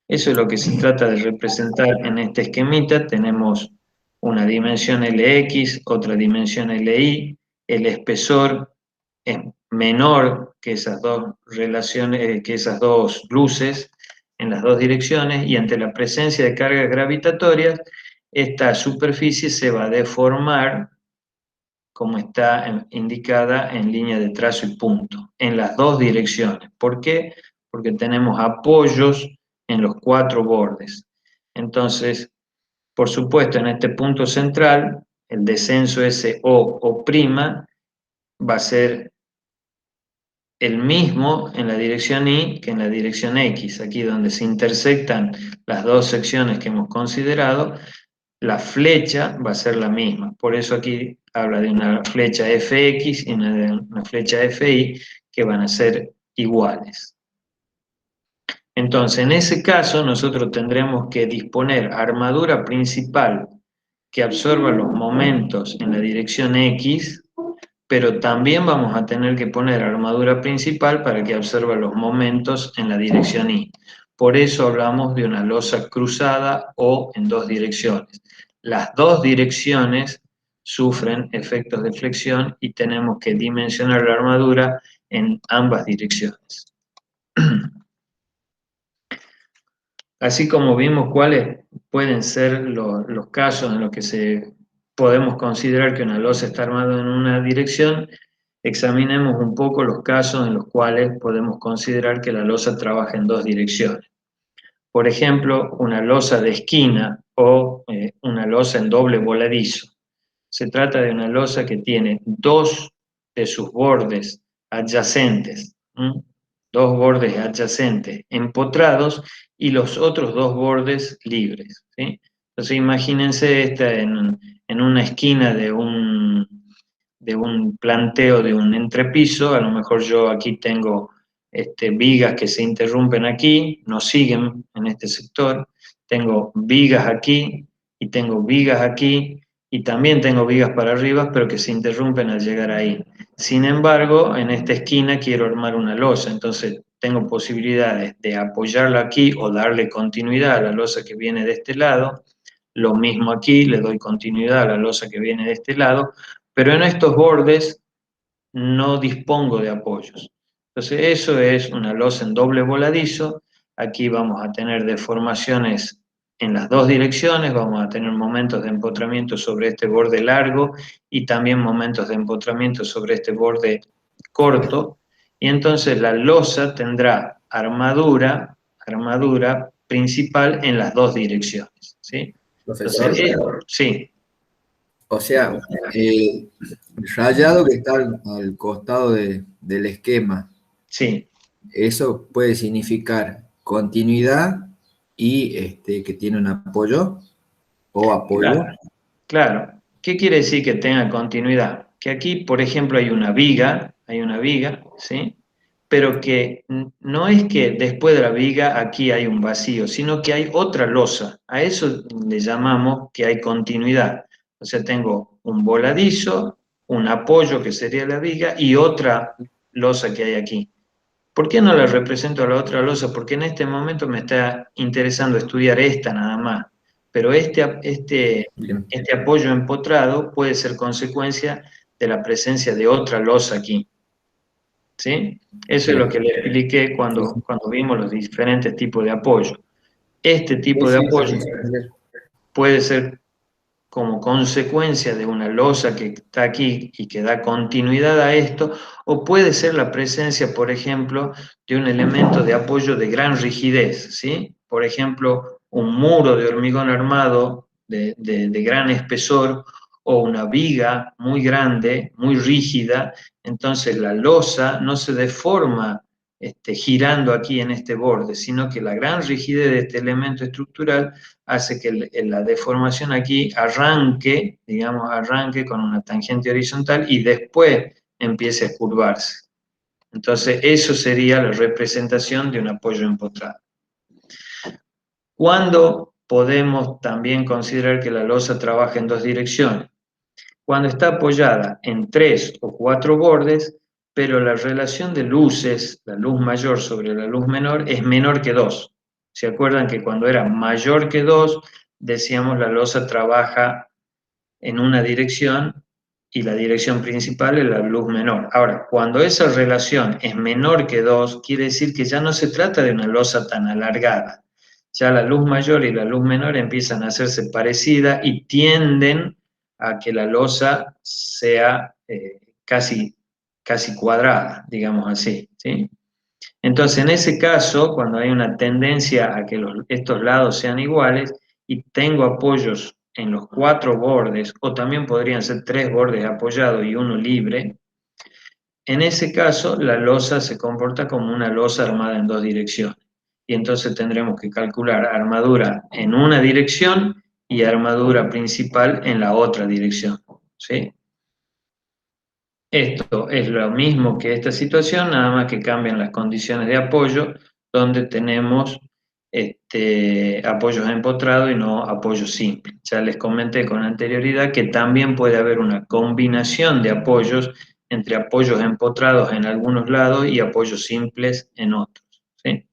Eso es lo que se trata de representar en este esquemita. Tenemos una dimensión LX, otra dimensión LY, el espesor es menor que esas dos relaciones, que esas dos luces en las 2 direcciones, y ante la presencia de cargas gravitatorias, esta superficie se va a deformar como está indicada en línea de trazo y punto, en las 2 direcciones. ¿Por qué? Porque tenemos apoyos en los 4 bordes. Entonces, por supuesto, en este punto central, el descenso ese O' va a ser el mismo en la dirección Y que en la dirección X. Aquí donde se intersectan las 2 secciones que hemos considerado, la flecha va a ser la misma. Por eso aquí habla de una flecha Fx y una flecha Fi que van a ser iguales. Entonces, en ese caso, nosotros tendremos que disponer armadura principal que absorba los momentos en la dirección X, pero también vamos a tener que poner armadura principal para que absorba los momentos en la dirección Y. Por eso hablamos de una losa cruzada o en dos direcciones. Las dos direcciones sufren efectos de flexión y tenemos que dimensionar la armadura en ambas direcciones. Así como vimos cuáles pueden ser los casos en los que podemos considerar que una losa está armada en una dirección, examinemos un poco los casos en los cuales podemos considerar que la losa trabaja en dos direcciones. Por ejemplo, una losa de esquina o una losa en doble voladizo. Se trata de una losa que tiene dos de sus bordes adyacentes, dos bordes adyacentes empotrados y los otros dos bordes libres, ¿sí? Entonces imagínense esta en una esquina de un planteo de un entrepiso. A lo mejor yo aquí tengo vigas que se interrumpen aquí, no siguen en este sector, tengo vigas aquí y tengo vigas aquí, y también tengo vigas para arriba, pero que se interrumpen al llegar ahí. Sin embargo, en esta esquina quiero armar una losa, entonces tengo posibilidades de apoyarla aquí o darle continuidad a la losa que viene de este lado. Lo mismo aquí, le doy continuidad a la losa que viene de este lado, pero en estos bordes no dispongo de apoyos. Entonces eso es una losa en doble voladizo. Aquí vamos a tener deformaciones en las dos direcciones, vamos a tener momentos de empotramiento sobre este borde largo y también momentos de empotramiento sobre este borde corto, y entonces la losa tendrá armadura principal en las dos direcciones, ¿sí? Profesor, Entonces, sí, o sea, el rayado que está al costado del esquema, sí. eso puede significar continuidad y que tiene un apoyo o apoyo. Claro, claro. ¿Qué quiere decir que tenga continuidad? Que aquí, por ejemplo, hay una viga, ¿sí? Pero que no es que después de la viga aquí hay un vacío, sino que hay otra losa. A eso le llamamos que hay continuidad. O sea, tengo un voladizo, un apoyo que sería la viga y otra losa que hay aquí. ¿Por qué no la represento a la otra losa? Porque en este momento me está interesando estudiar esta nada más. Pero este apoyo empotrado puede ser consecuencia de la presencia de otra losa aquí. ¿Sí? Eso es lo que le expliqué cuando vimos los diferentes tipos de apoyo. Este tipo de apoyo puede ser como consecuencia de una losa que está aquí y que da continuidad a esto, o puede ser la presencia, por ejemplo, de un elemento de apoyo de gran rigidez, ¿sí? Por ejemplo, un muro de hormigón armado de gran espesor o una viga muy grande, muy rígida, entonces la losa no se deforma girando aquí en este borde, sino que la gran rigidez de este elemento estructural hace que la deformación aquí arranque, digamos, arranque con una tangente horizontal y después empiece a curvarse. Entonces, eso sería la representación de un apoyo empotrado. ¿Cuándo podemos también considerar que la losa trabaja en dos direcciones? Cuando está apoyada en 3 o 4 bordes, pero la relación de luces, la luz mayor sobre la luz menor, es menor que 2. ¿Se acuerdan que cuando era mayor que 2, decíamos la losa trabaja en una dirección y la dirección principal es la luz menor? Ahora, cuando esa relación es menor que 2, quiere decir que ya no se trata de una losa tan alargada. Ya la luz mayor y la luz menor empiezan a hacerse parecidas y tienden a que la losa sea casi cuadrada, digamos así, ¿sí? Entonces, en ese caso, cuando hay una tendencia a que estos lados sean iguales y tengo apoyos en los 4 bordes, o también podrían ser 3 bordes apoyados y uno libre, en ese caso la losa se comporta como una losa armada en dos direcciones. Y entonces tendremos que calcular armadura en una dirección y armadura principal en la otra dirección, ¿sí? Esto es lo mismo que esta situación, nada más que cambian las condiciones de apoyo, donde tenemos apoyos empotrados y no apoyos simples. Ya les comenté con anterioridad que también puede haber una combinación de apoyos entre apoyos empotrados en algunos lados y apoyos simples en otros, ¿sí?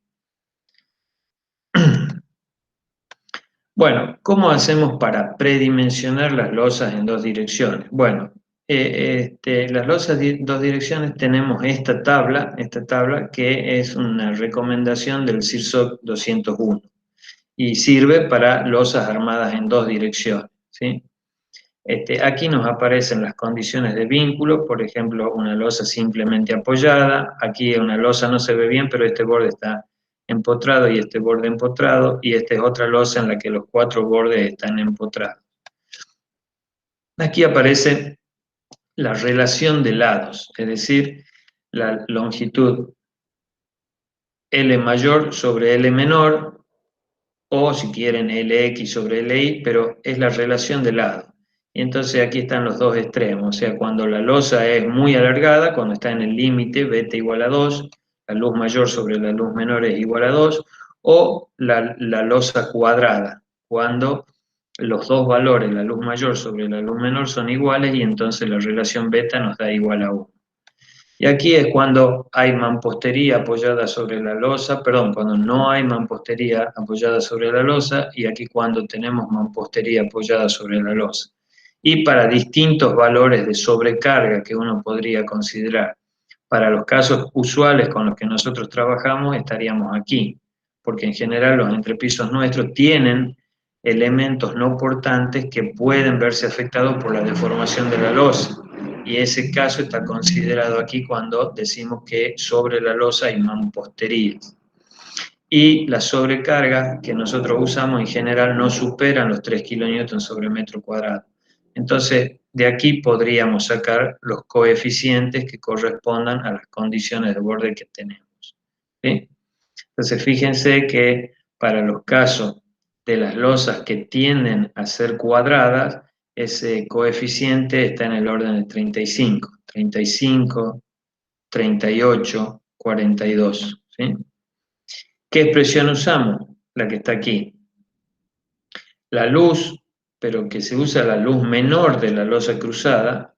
Bueno, ¿cómo hacemos para predimensionar las losas en dos direcciones? Bueno, las losas dos direcciones tenemos esta tabla que es una recomendación del CIRSOC 201 y sirve para losas armadas en dos direcciones, ¿sí? Aquí nos aparecen las condiciones de vínculo, por ejemplo, una losa simplemente apoyada, aquí una losa no se ve bien, pero este borde está empotrado y este borde empotrado, y esta es otra losa en la que los cuatro bordes están empotrados. Aquí aparece la relación de lados, es decir, la longitud L mayor sobre L menor, o si quieren LX sobre LY, pero es la relación de lado. Y entonces aquí están los dos extremos, o sea, cuando la losa es muy alargada, cuando está en el límite, beta igual a 2, la luz mayor sobre la luz menor es igual a 2, o la losa cuadrada, cuando los dos valores, la luz mayor sobre la luz menor, son iguales y entonces la relación beta nos da igual a 1. Y aquí es cuando hay mampostería apoyada sobre la losa, perdón, cuando no hay mampostería apoyada sobre la losa, y aquí cuando tenemos mampostería apoyada sobre la losa. Y para distintos valores de sobrecarga que uno podría considerar. Para los casos usuales con los que nosotros trabajamos estaríamos aquí, porque en general los entrepisos nuestros tienen elementos no portantes que pueden verse afectados por la deformación de la losa. Y ese caso está considerado aquí cuando decimos que sobre la losa hay mamposterías. Y las sobrecargas que nosotros usamos en general no superan los 3 kN sobre metro cuadrado. Entonces, de aquí podríamos sacar los coeficientes que correspondan a las condiciones de borde que tenemos, ¿sí? Entonces, fíjense que para los casos de las losas que tienden a ser cuadradas, ese coeficiente está en el orden de 35, 38, 42, ¿sí? ¿Qué expresión usamos? La que está aquí. La luz, pero que se usa la luz menor de la losa cruzada,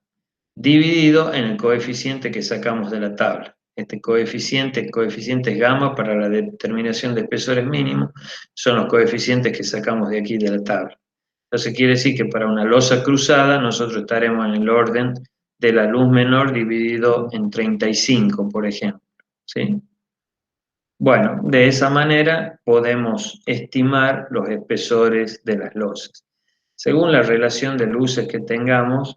dividido en el coeficiente que sacamos de la tabla. Este coeficiente es gamma para la determinación de espesores mínimos, son los coeficientes que sacamos de aquí de la tabla. Entonces quiere decir que para una losa cruzada nosotros estaremos en el orden de la luz menor dividido en 35, por ejemplo, ¿sí? Bueno, de esa manera podemos estimar los espesores de las losas. Según la relación de luces que tengamos,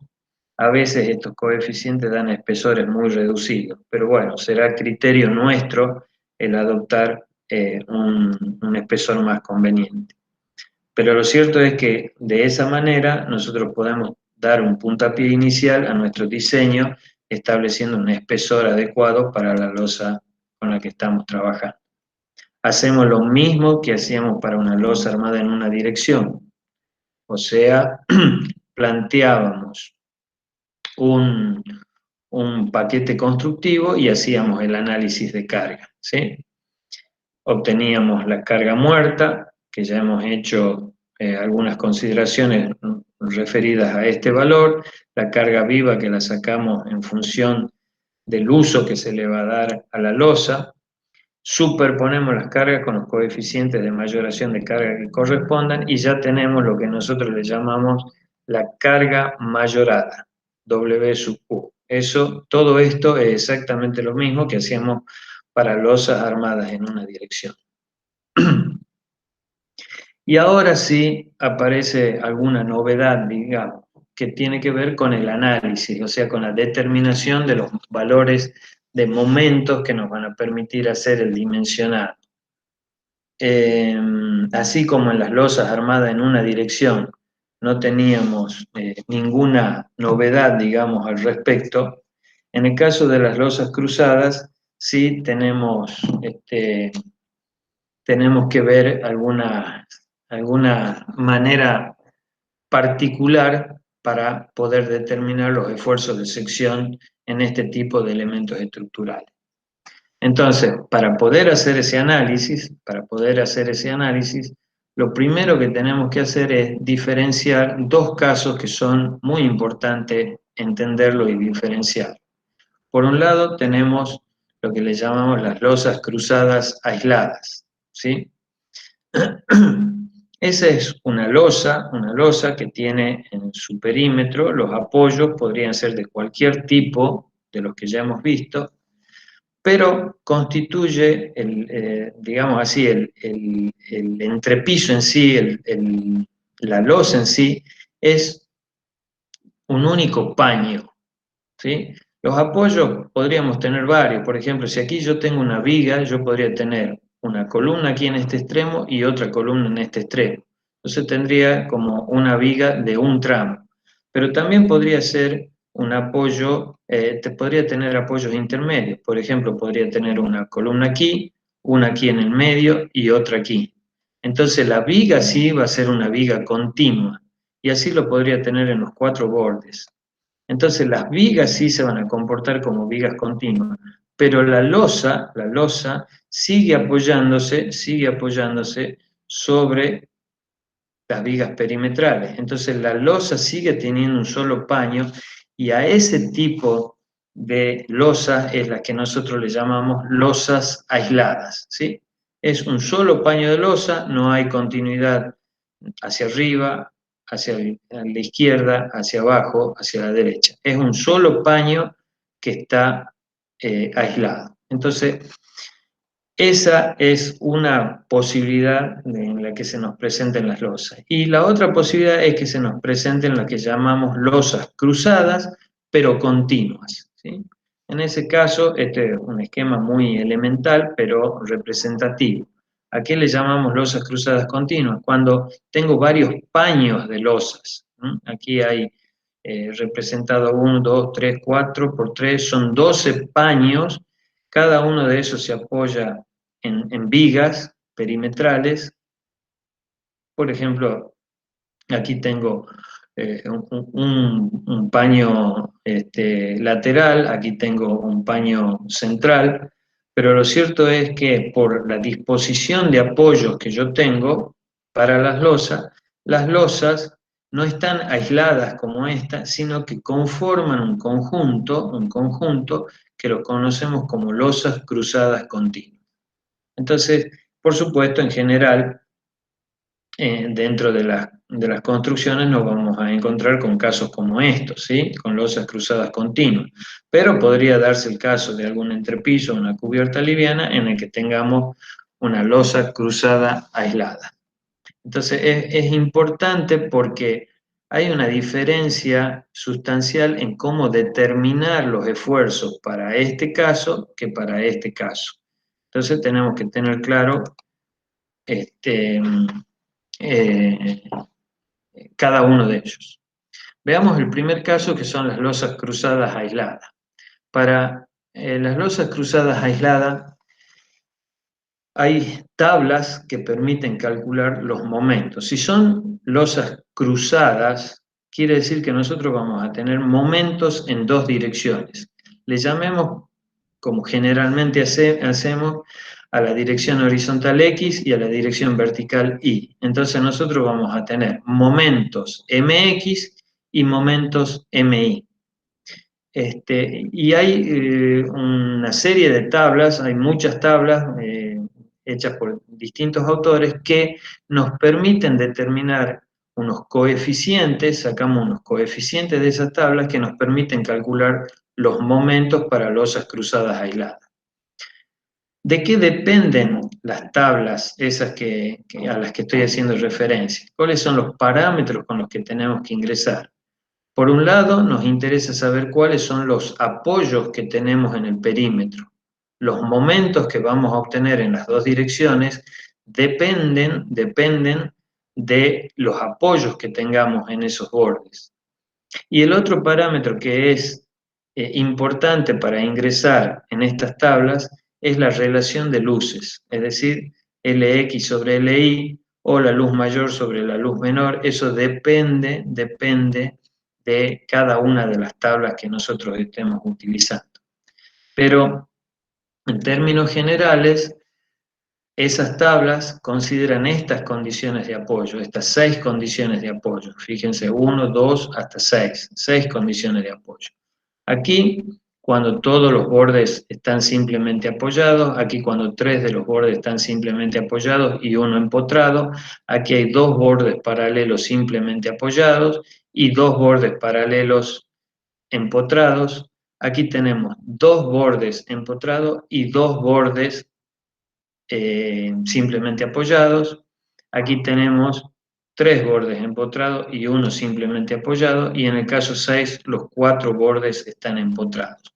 a veces estos coeficientes dan espesores muy reducidos, pero bueno, será criterio nuestro el adoptar un espesor más conveniente. Pero lo cierto es que de esa manera nosotros podemos dar un puntapié inicial a nuestro diseño estableciendo un espesor adecuado para la losa con la que estamos trabajando. Hacemos lo mismo que hacíamos para una losa armada en una dirección. O sea, planteábamos un paquete constructivo y hacíamos el análisis de carga, ¿sí? Obteníamos la carga muerta, que ya hemos hecho algunas consideraciones referidas a este valor, la carga viva que la sacamos en función del uso que se le va a dar a la losa, superponemos las cargas con los coeficientes de mayoración de carga que correspondan y ya tenemos lo que nosotros le llamamos la carga mayorada, W sub U. Todo esto es exactamente lo mismo que hacíamos para losas armadas en una dirección. Y ahora sí aparece alguna novedad, digamos, que tiene que ver con el análisis, o sea, con la determinación de los valores de momentos que nos van a permitir hacer el dimensionado. Así como en las losas armadas en una dirección no teníamos ninguna novedad, digamos, al respecto, en el caso de las losas cruzadas sí tenemos que ver alguna manera particular para poder determinar los esfuerzos de sección en este tipo de elementos estructurales. Entonces, para poder hacer ese análisis, lo primero que tenemos que hacer es diferenciar dos casos que son muy importantes entenderlo y diferenciar. Por un lado tenemos lo que le llamamos las losas cruzadas aisladas, ¿sí? Esa es una losa que tiene en su perímetro, los apoyos podrían ser de cualquier tipo de los que ya hemos visto, pero constituye, digamos así, el entrepiso en sí, la losa en sí, es un único paño, ¿sí? Los apoyos podríamos tener varios, por ejemplo, si aquí yo tengo una viga, yo podría tener una columna aquí en este extremo y otra columna en este extremo. Entonces tendría como una viga de un tramo, pero también podría ser un apoyo, podría tener apoyos intermedios, por ejemplo, podría tener una columna aquí, una aquí en el medio y otra aquí. Entonces la viga sí va a ser una viga continua, y así lo podría tener en los cuatro bordes. Entonces las vigas sí se van a comportar como vigas continuas, pero la losa sigue apoyándose sobre las vigas perimetrales. Entonces la losa sigue teniendo un solo paño, y a ese tipo de losa es la que nosotros le llamamos losas aisladas, ¿sí? Es un solo paño de losa, no hay continuidad hacia arriba, hacia la izquierda, hacia abajo, hacia la derecha. Es un solo paño que está aislado. Entonces, esa es una posibilidad en la que se nos presenten las losas. Y la otra posibilidad es que se nos presenten las que llamamos losas cruzadas, pero continuas, ¿sí? En ese caso, este es un esquema muy elemental, pero representativo. ¿A qué le llamamos losas cruzadas continuas? Cuando tengo varios paños de losas. Aquí hay representado 1, 2, 3, 4 por 3, son 12 paños. Cada uno de esos se apoya en vigas perimetrales. Por ejemplo, aquí tengo un paño lateral, aquí tengo un paño central, pero lo cierto es que por la disposición de apoyos que yo tengo para las losas no están aisladas como esta, sino que conforman un conjunto que lo conocemos como losas cruzadas continuas. Entonces, por supuesto, en general, dentro de las construcciones nos vamos a encontrar con casos como estos, ¿sí? Con losas cruzadas continuas. Pero podría darse el caso de algún entrepiso, una cubierta liviana, en el que tengamos una losa cruzada aislada. Entonces, es importante porque hay una diferencia sustancial en cómo determinar los esfuerzos para este caso que para este caso. Entonces, tenemos que tener claro cada uno de ellos. Veamos el primer caso, que son las losas cruzadas aisladas. Para las losas cruzadas aisladas hay tablas que permiten calcular los momentos. Si son losas cruzadas, quiere decir que nosotros vamos a tener momentos en dos direcciones. Le llamemos, como generalmente hacemos, a la dirección horizontal X y a la dirección vertical Y. Entonces nosotros vamos a tener momentos MX y momentos MY. Y hay una serie de tablas, hay muchas tablas hechas por distintos autores que nos permiten determinar unos coeficientes, sacamos unos coeficientes de esas tablas que nos permiten calcular los momentos para losas cruzadas aisladas. ¿De qué dependen las tablas esas a las que estoy haciendo referencia? ¿Cuáles son los parámetros con los que tenemos que ingresar? Por un lado, nos interesa saber cuáles son los apoyos que tenemos en el perímetro. Los momentos que vamos a obtener en las dos direcciones dependen de los apoyos que tengamos en esos bordes. Y el otro parámetro que es importante para ingresar en estas tablas es la relación de luces, es decir, LX sobre LY o la luz mayor sobre la luz menor. Eso depende de cada una de las tablas que nosotros estemos utilizando. Pero En términos generales, esas tablas consideran estas condiciones de apoyo, estas 6 condiciones de apoyo. Fíjense, 1, 2, hasta 6. 6 condiciones de apoyo. Aquí, cuando todos los bordes están simplemente apoyados, aquí cuando 3 de los bordes están simplemente apoyados y 1 empotrado, aquí hay 2 bordes paralelos simplemente apoyados y 2 bordes paralelos empotrados. Aquí tenemos 2 bordes empotrados y 2 bordes simplemente apoyados. Aquí tenemos 3 bordes empotrados y 1 simplemente apoyado, y en el caso 6 los 4 bordes están empotrados.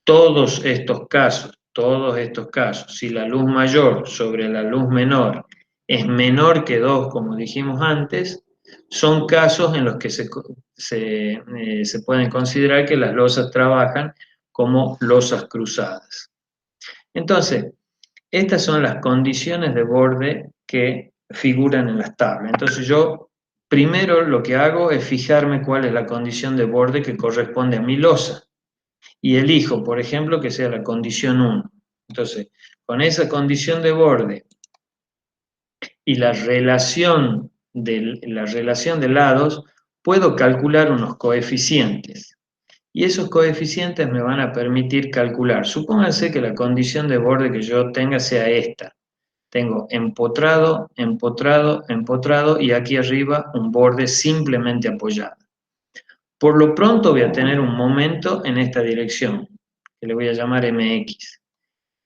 Todos estos casos, si la luz mayor sobre la luz menor es menor que 2, como dijimos antes, son casos en los que se pueden considerar que las losas trabajan como losas cruzadas. Entonces, estas son las condiciones de borde que figuran en las tablas. Entonces yo primero lo que hago es fijarme cuál es la condición de borde que corresponde a mi losa. Y elijo, por ejemplo, que sea la condición 1. Entonces, con esa condición de borde y la relación de lados, puedo calcular unos coeficientes. Y esos coeficientes me van a permitir calcular. Supónganse que la condición de borde que yo tenga sea esta. Tengo empotrado, empotrado, empotrado y aquí arriba un borde simplemente apoyado. Por lo pronto voy a tener un momento en esta dirección, que le voy a llamar MX.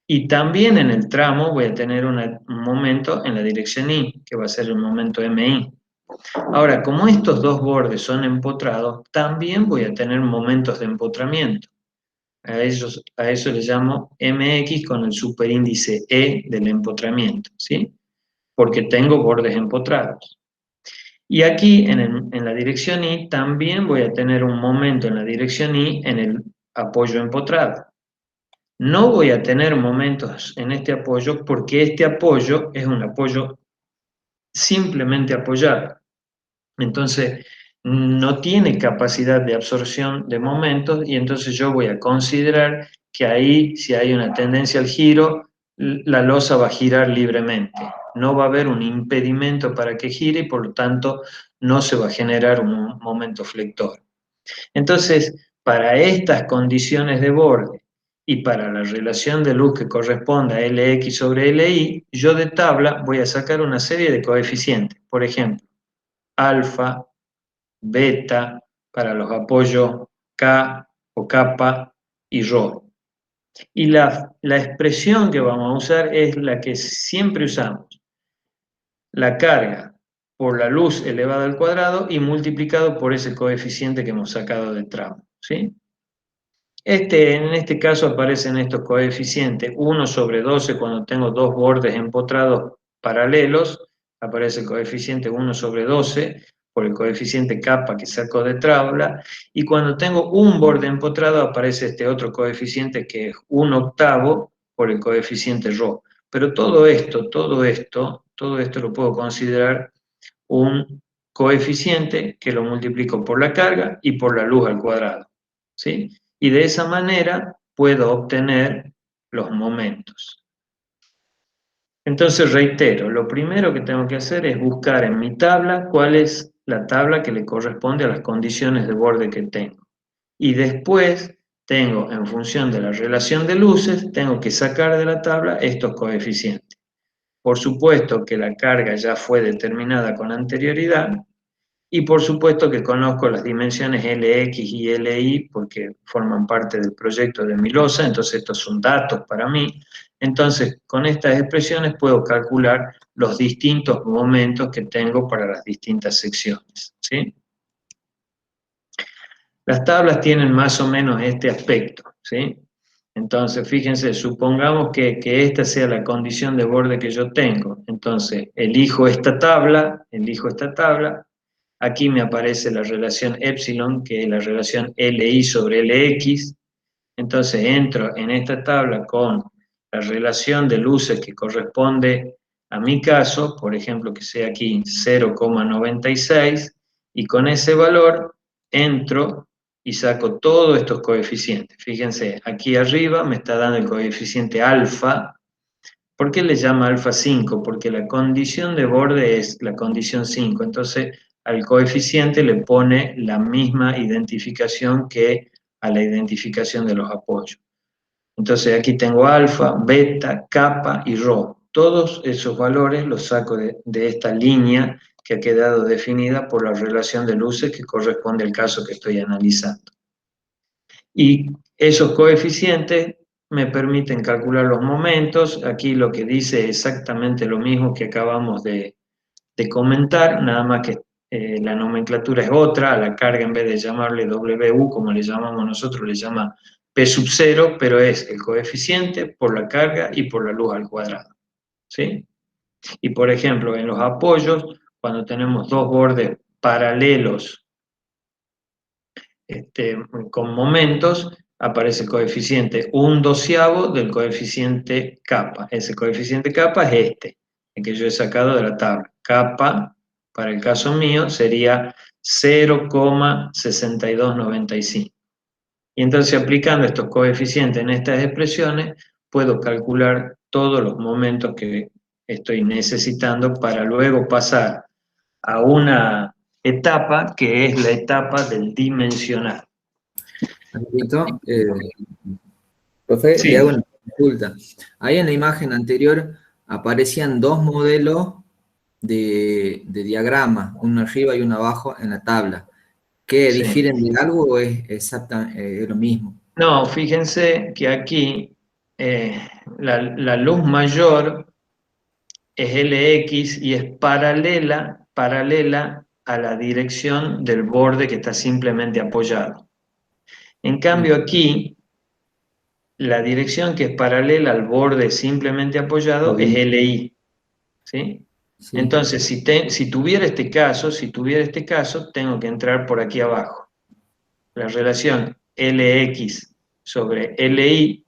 Y también en el tramo voy a tener un momento en la dirección Y, que va a ser el momento MI. Ahora, como estos dos bordes son empotrados, también voy a tener momentos de empotramiento. A eso le llamo MX con el superíndice E del empotramiento, ¿sí? Porque tengo bordes empotrados. Y aquí, en la dirección Y, también voy a tener un momento en la dirección Y en el apoyo empotrado. No voy a tener momentos en este apoyo porque este apoyo es un apoyo simplemente apoyado. Entonces, no tiene capacidad de absorción de momentos y entonces yo voy a considerar que ahí, si hay una tendencia al giro, la losa va a girar libremente. No va a haber un impedimento para que gire y por lo tanto no se va a generar un momento flector. Entonces, para estas condiciones de borde y para la relación de luz que corresponde a Lx sobre Li, yo de tabla voy a sacar una serie de coeficientes. Por ejemplo, alfa, beta, para los apoyos K o kappa y rho. Y la expresión que vamos a usar es la que siempre usamos. La carga por la luz elevada al cuadrado y multiplicado por ese coeficiente que hemos sacado de tramo, ¿sí? En este caso aparecen estos coeficientes, 1 sobre 12 cuando tengo dos bordes empotrados paralelos, aparece el coeficiente 1 sobre 12 por el coeficiente kappa que saco de tabla, y cuando tengo un borde empotrado aparece este otro coeficiente que es 1/8 por el coeficiente rho. Pero todo esto lo puedo considerar un coeficiente que lo multiplico por la carga y por la luz al cuadrado, ¿sí? Y de esa manera puedo obtener los momentos. Entonces reitero, lo primero que tengo que hacer es buscar en mi tabla cuál es la tabla que le corresponde a las condiciones de borde que tengo. Y después tengo, en función de la relación de luces, tengo que sacar de la tabla estos coeficientes. Por supuesto que la carga ya fue determinada con anterioridad, y por supuesto que conozco las dimensiones Lx y Li porque forman parte del proyecto de mi losa, entonces estos son datos para mí. Entonces, con estas expresiones puedo calcular los distintos momentos que tengo para las distintas secciones, ¿sí? Las tablas tienen más o menos este aspecto, ¿sí? Entonces, fíjense, supongamos que esta sea la condición de borde que yo tengo. Entonces, elijo esta tabla, aquí me aparece la relación epsilon, que es la relación Li sobre Lx. Entonces entro en esta tabla con la relación de luces que corresponde a mi caso, por ejemplo que sea aquí 0,96, y con ese valor entro y saco todos estos coeficientes. Fíjense, aquí arriba me está dando el coeficiente alfa. ¿Por qué le llama alfa 5? Porque la condición de borde es la condición 5. Entonces, al coeficiente le pone la misma identificación que a la identificación de los apoyos. Entonces, aquí tengo alfa, beta, kappa y rho. Todos esos valores los saco de esta línea que ha quedado definida por la relación de luces que corresponde al caso que estoy analizando. Y esos coeficientes me permiten calcular los momentos. Aquí lo que dice es exactamente lo mismo que acabamos de comentar, nada más que la nomenclatura es otra. A la carga, en vez de llamarle WU, como le llamamos nosotros, le llama P sub 0, pero es el coeficiente por la carga y por la luz al cuadrado, ¿sí? Y por ejemplo, en los apoyos, cuando tenemos dos bordes paralelos con momentos, aparece el coeficiente 1/12 del coeficiente kappa. Ese coeficiente kappa es el que yo he sacado de la tabla. Kappa, para el caso mío, sería 0,6295. Y entonces, aplicando estos coeficientes en estas expresiones, puedo calcular todos los momentos que estoy necesitando para luego pasar a una etapa que es la etapa del dimensionar. Repito, profe, Sí. le hago una consulta. Ahí en la imagen anterior aparecían dos modelos de diagrama, uno arriba y uno abajo en la tabla. ¿Qué Sí. difieren de algo o es exactamente lo mismo? No, fíjense que aquí la luz mayor es LX y es paralela a la dirección del borde que está simplemente apoyado. En cambio aquí, la dirección que es paralela al borde simplemente apoyado es LI, ¿sí? Sí. Entonces, si tuviera este caso, tengo que entrar por aquí abajo. La relación LX sobre LI,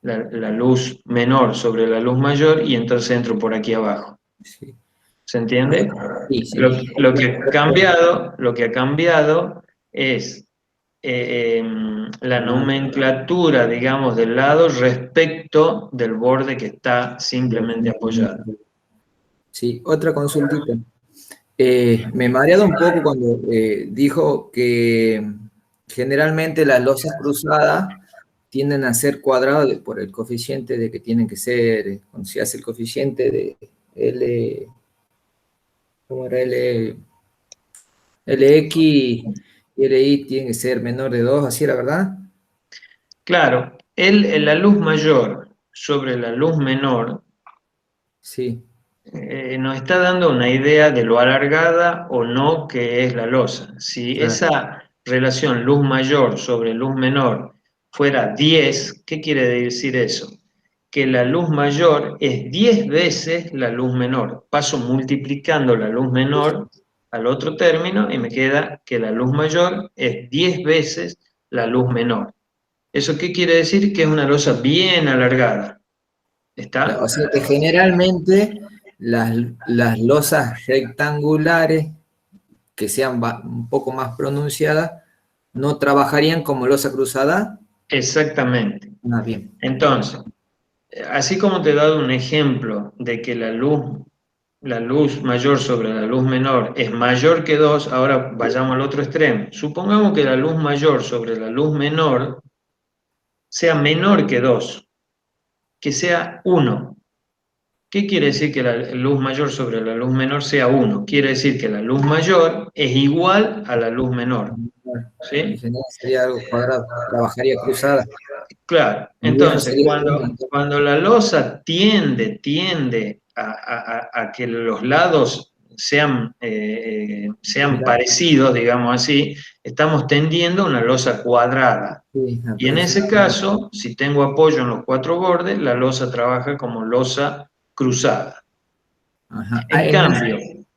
la luz menor sobre la luz mayor, y entonces entro por aquí abajo. Sí. ¿Se entiende? Sí, sí. Lo que ha cambiado es la nomenclatura, digamos, del lado respecto del borde que está simplemente apoyado. Sí, otra consultita. Me he mareado un poco cuando dijo que generalmente las losas cruzadas tienden a ser cuadradas por el coeficiente de que tienen que ser, cuando se hace el coeficiente de L, ¿cómo era? LX y LI tiene que ser menor de 2, ¿así era, verdad? Claro, la luz mayor sobre la luz menor Sí. nos está dando una idea de lo alargada o no que es la losa. Si Claro. esa relación luz mayor sobre luz menor fuera 10, ¿qué quiere decir eso? Que la luz mayor es 10 veces la luz menor. Paso multiplicando la luz menor al otro término y me queda que la luz mayor es 10 veces la luz menor. ¿Eso qué quiere decir? Que es una losa bien alargada. ¿Está? O sea que generalmente las losas rectangulares que sean un poco más pronunciadas no trabajarían como losa cruzada. Exactamente. Ah, bien. Entonces, así como te he dado un ejemplo de que la luz mayor sobre la luz menor es mayor que 2, ahora vayamos al otro extremo. Supongamos que la luz mayor sobre la luz menor sea menor que 2, que sea 1. ¿Qué quiere decir que la luz mayor sobre la luz menor sea 1? Quiere decir que la luz mayor es igual a la luz menor. ¿Sí? En general sería algo cuadrado, trabajaría cruzada. Claro, entonces cuando la losa tiende a que los lados sean parecidos, digamos así, estamos tendiendo a una losa cuadrada. Sí, Y en ese caso, si tengo apoyo en los cuatro bordes, la losa trabaja como losa cruzada. Ajá.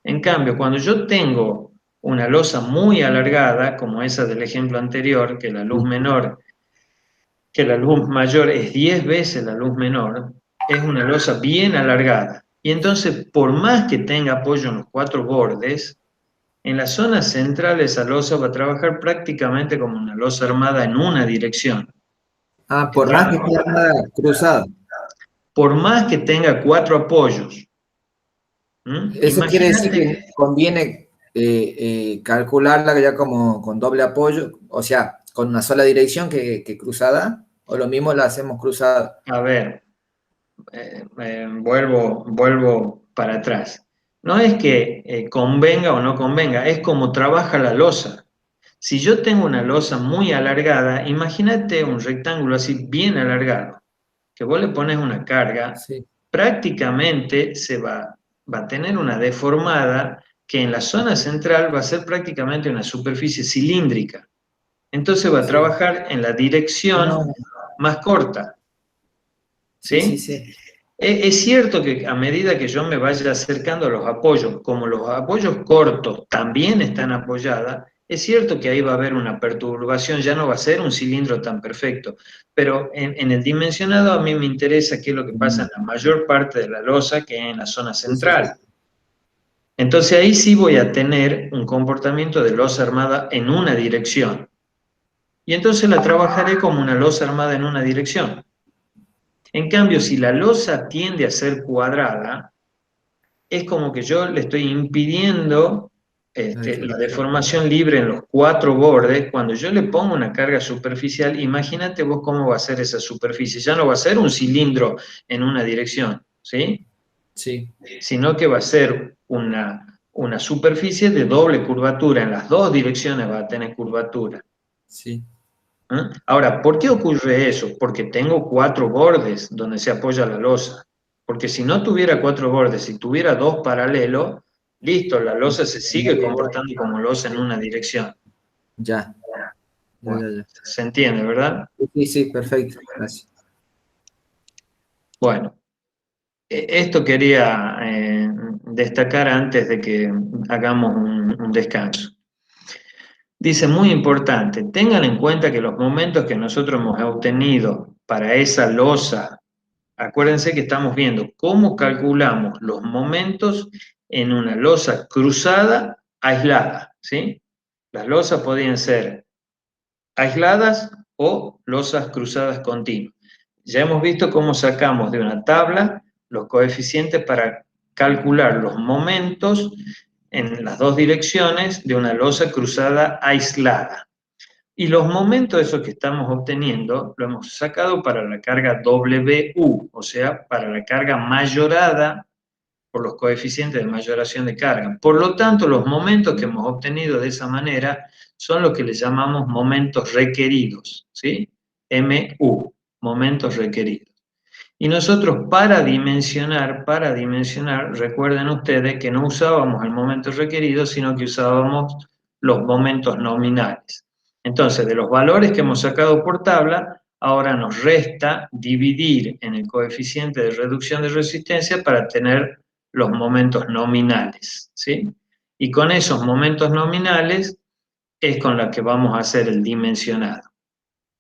En cambio, cuando yo tengo una losa muy alargada, como esa del ejemplo anterior, que la luz mayor es 10 veces la luz menor, es una losa bien alargada. Y entonces, por más que tenga apoyo en los cuatro bordes, En la zona central esa losa va a trabajar prácticamente como una losa armada en una dirección. Ah, por más que esté armada cruzada. Por más que tenga 4 apoyos. Eso quiere decir Imagínate que conviene calcularla ya como con doble apoyo, o sea, con una sola dirección que cruzada, o lo mismo la hacemos cruzada. a ver, vuelvo para atrás. No es que convenga o no convenga, es como trabaja la losa. Si yo tengo una losa muy alargada, imagínate un rectángulo así bien alargado, que vos le pones una carga, Sí, prácticamente va a tener una deformada que en la zona central va a ser prácticamente una superficie cilíndrica. Entonces va a sí. trabajar en la dirección No, más corta, sí, sí, ¿sí? sí. Es cierto que a medida que yo me vaya acercando a los apoyos, como los apoyos cortos también están apoyadas, es cierto que ahí va a haber una perturbación, ya no va a ser un cilindro tan perfecto, pero en el dimensionado a mí me interesa qué es lo que pasa en la mayor parte de la losa, que es en la zona Sí, sí, sí. central. Entonces ahí sí voy a tener un comportamiento de losa armada en una dirección. Y entonces la trabajaré como una losa armada en una dirección. En cambio, si la losa tiende a ser cuadrada, es como que yo le estoy impidiendo La la deformación. deformación libre en los 4 bordes. Cuando yo le pongo una carga superficial, imagínate vos cómo va a ser esa superficie. Ya no va a ser un cilindro en una dirección, ¿sí? Sí, Sino que va a ser una superficie de doble curvatura. En las 2 direcciones va a tener curvatura. sí. Ahora, ¿por qué ocurre eso? Porque tengo 4 bordes donde se apoya la losa. Porque si no tuviera 4 bordes, si tuviera 2 paralelos, listo, la losa se sigue comportando como losa en una dirección. Ya, ya, Bueno, ya, ya. se entiende, ¿verdad? Sí, sí, perfecto. Gracias. Bueno, esto quería destacar antes de que hagamos un descanso. Dice, muy importante, tengan en cuenta que los momentos que nosotros hemos obtenido para esa losa, acuérdense que estamos viendo cómo calculamos los momentos en una losa cruzada aislada, ¿sí? Las losas podían ser aisladas o losas cruzadas continuas. Ya hemos visto cómo sacamos de una tabla los coeficientes para calcular los momentos en las 2 direcciones de una losa cruzada aislada. Y los momentos esos que estamos obteniendo lo hemos sacado para la carga WU, o sea, para la carga mayorada por los coeficientes de mayoración de carga. Por lo tanto, los momentos que hemos obtenido de esa manera son los que le llamamos momentos requeridos, ¿sí? MU, momentos requeridos. Y nosotros para dimensionar, recuerden ustedes que no usábamos el momento requerido, sino que usábamos los momentos nominales. Entonces, de los valores que hemos sacado por tabla, ahora nos resta dividir en el coeficiente de reducción de resistencia para tener los momentos nominales, ¿sí? Y con esos momentos nominales es con los que vamos a hacer el dimensionado.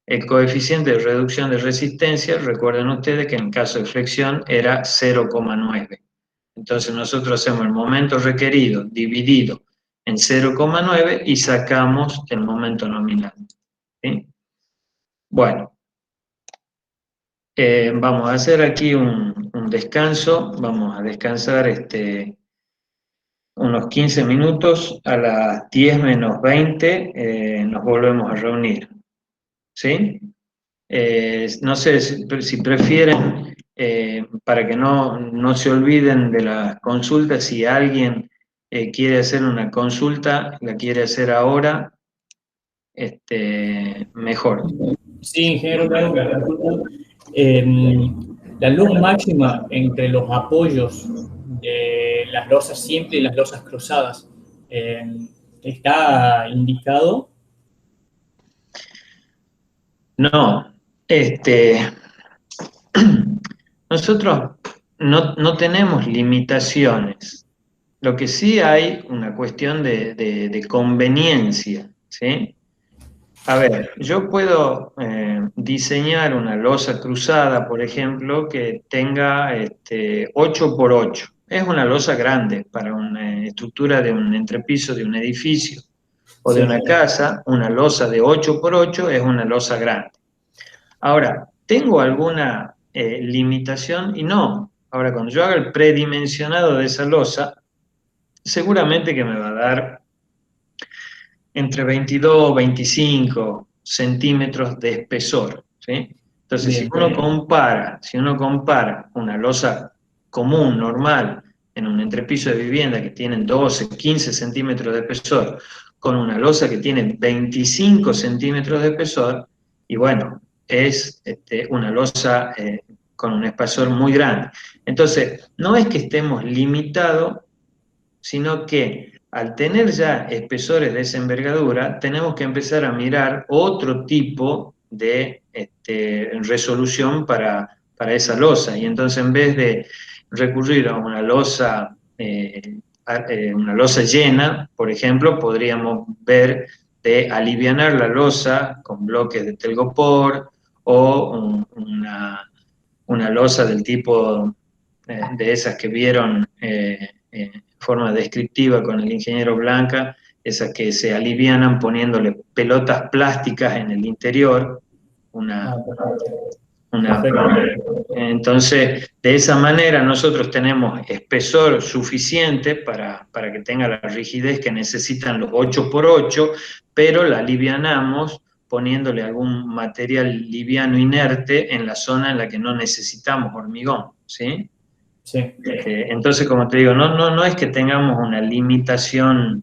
El coeficiente de reducción de resistencia, recuerden ustedes que en caso de flexión era 0,9. Entonces nosotros hacemos el momento requerido dividido en 0,9 y sacamos el momento nominal. ¿Sí? Bueno, vamos a hacer aquí un descanso, vamos a descansar unos 15 minutos, a las 10 menos 20 nos volvemos a reunir. ¿Sí? No sé si prefieren, para que no se olviden de las consultas, si alguien quiere hacer una consulta, la quiere hacer ahora, mejor. Sí, ingeniero, le hago una consulta. La luz máxima entre los apoyos de las losas simples y las losas cruzadas, ¿está indicado? No, nosotros no tenemos limitaciones. Lo que sí hay una cuestión de conveniencia, ¿sí? A ver, yo puedo diseñar una losa cruzada, por ejemplo, que tenga 8 por 8. es una losa grande para una estructura de un entrepiso de un edificio o de una casa. Una losa de 8 por 8 es una losa grande. Ahora, ¿tengo alguna limitación? Y no. Ahora, cuando yo haga el predimensionado de esa losa, seguramente que me va a dar entre 22 y 25 centímetros de espesor, ¿sí? Entonces, si uno compara una losa común, normal, en un entrepiso de vivienda que tiene 12, 15 centímetros de espesor, con una losa que tiene 25 centímetros de espesor, y bueno, es una losa con un espesor muy grande. Entonces, no es que estemos limitados, sino que al tener ya espesores de esa envergadura, tenemos que empezar a mirar otro tipo de resolución para esa losa. Y entonces, en vez de recurrir a una losa llena, por ejemplo, podríamos ver de alivianar la losa con bloques de telgopor o una losa del tipo de esas que vieron en forma descriptiva con el ingeniero Blanca, esas que se alivianan poniéndole pelotas plásticas en el interior, entonces, de esa manera nosotros tenemos espesor suficiente para que tenga la rigidez que necesitan los 8 por 8, pero la alivianamos poniéndole algún material liviano inerte en la zona en la que no necesitamos hormigón, ¿sí? Sí. Entonces, como te digo, no es que tengamos una limitación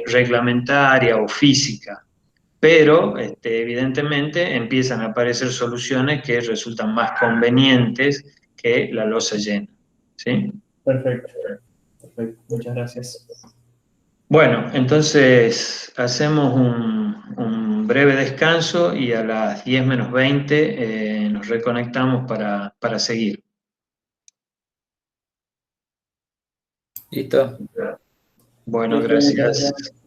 reglamentaria o física, pero evidentemente empiezan a aparecer soluciones que resultan más convenientes que la losa llena, ¿sí? Perfecto. Muchas gracias. Bueno, entonces hacemos un breve descanso y a las 10 menos 20 nos reconectamos para seguir. Listo. Bueno, Listo, gracias. muchas gracias.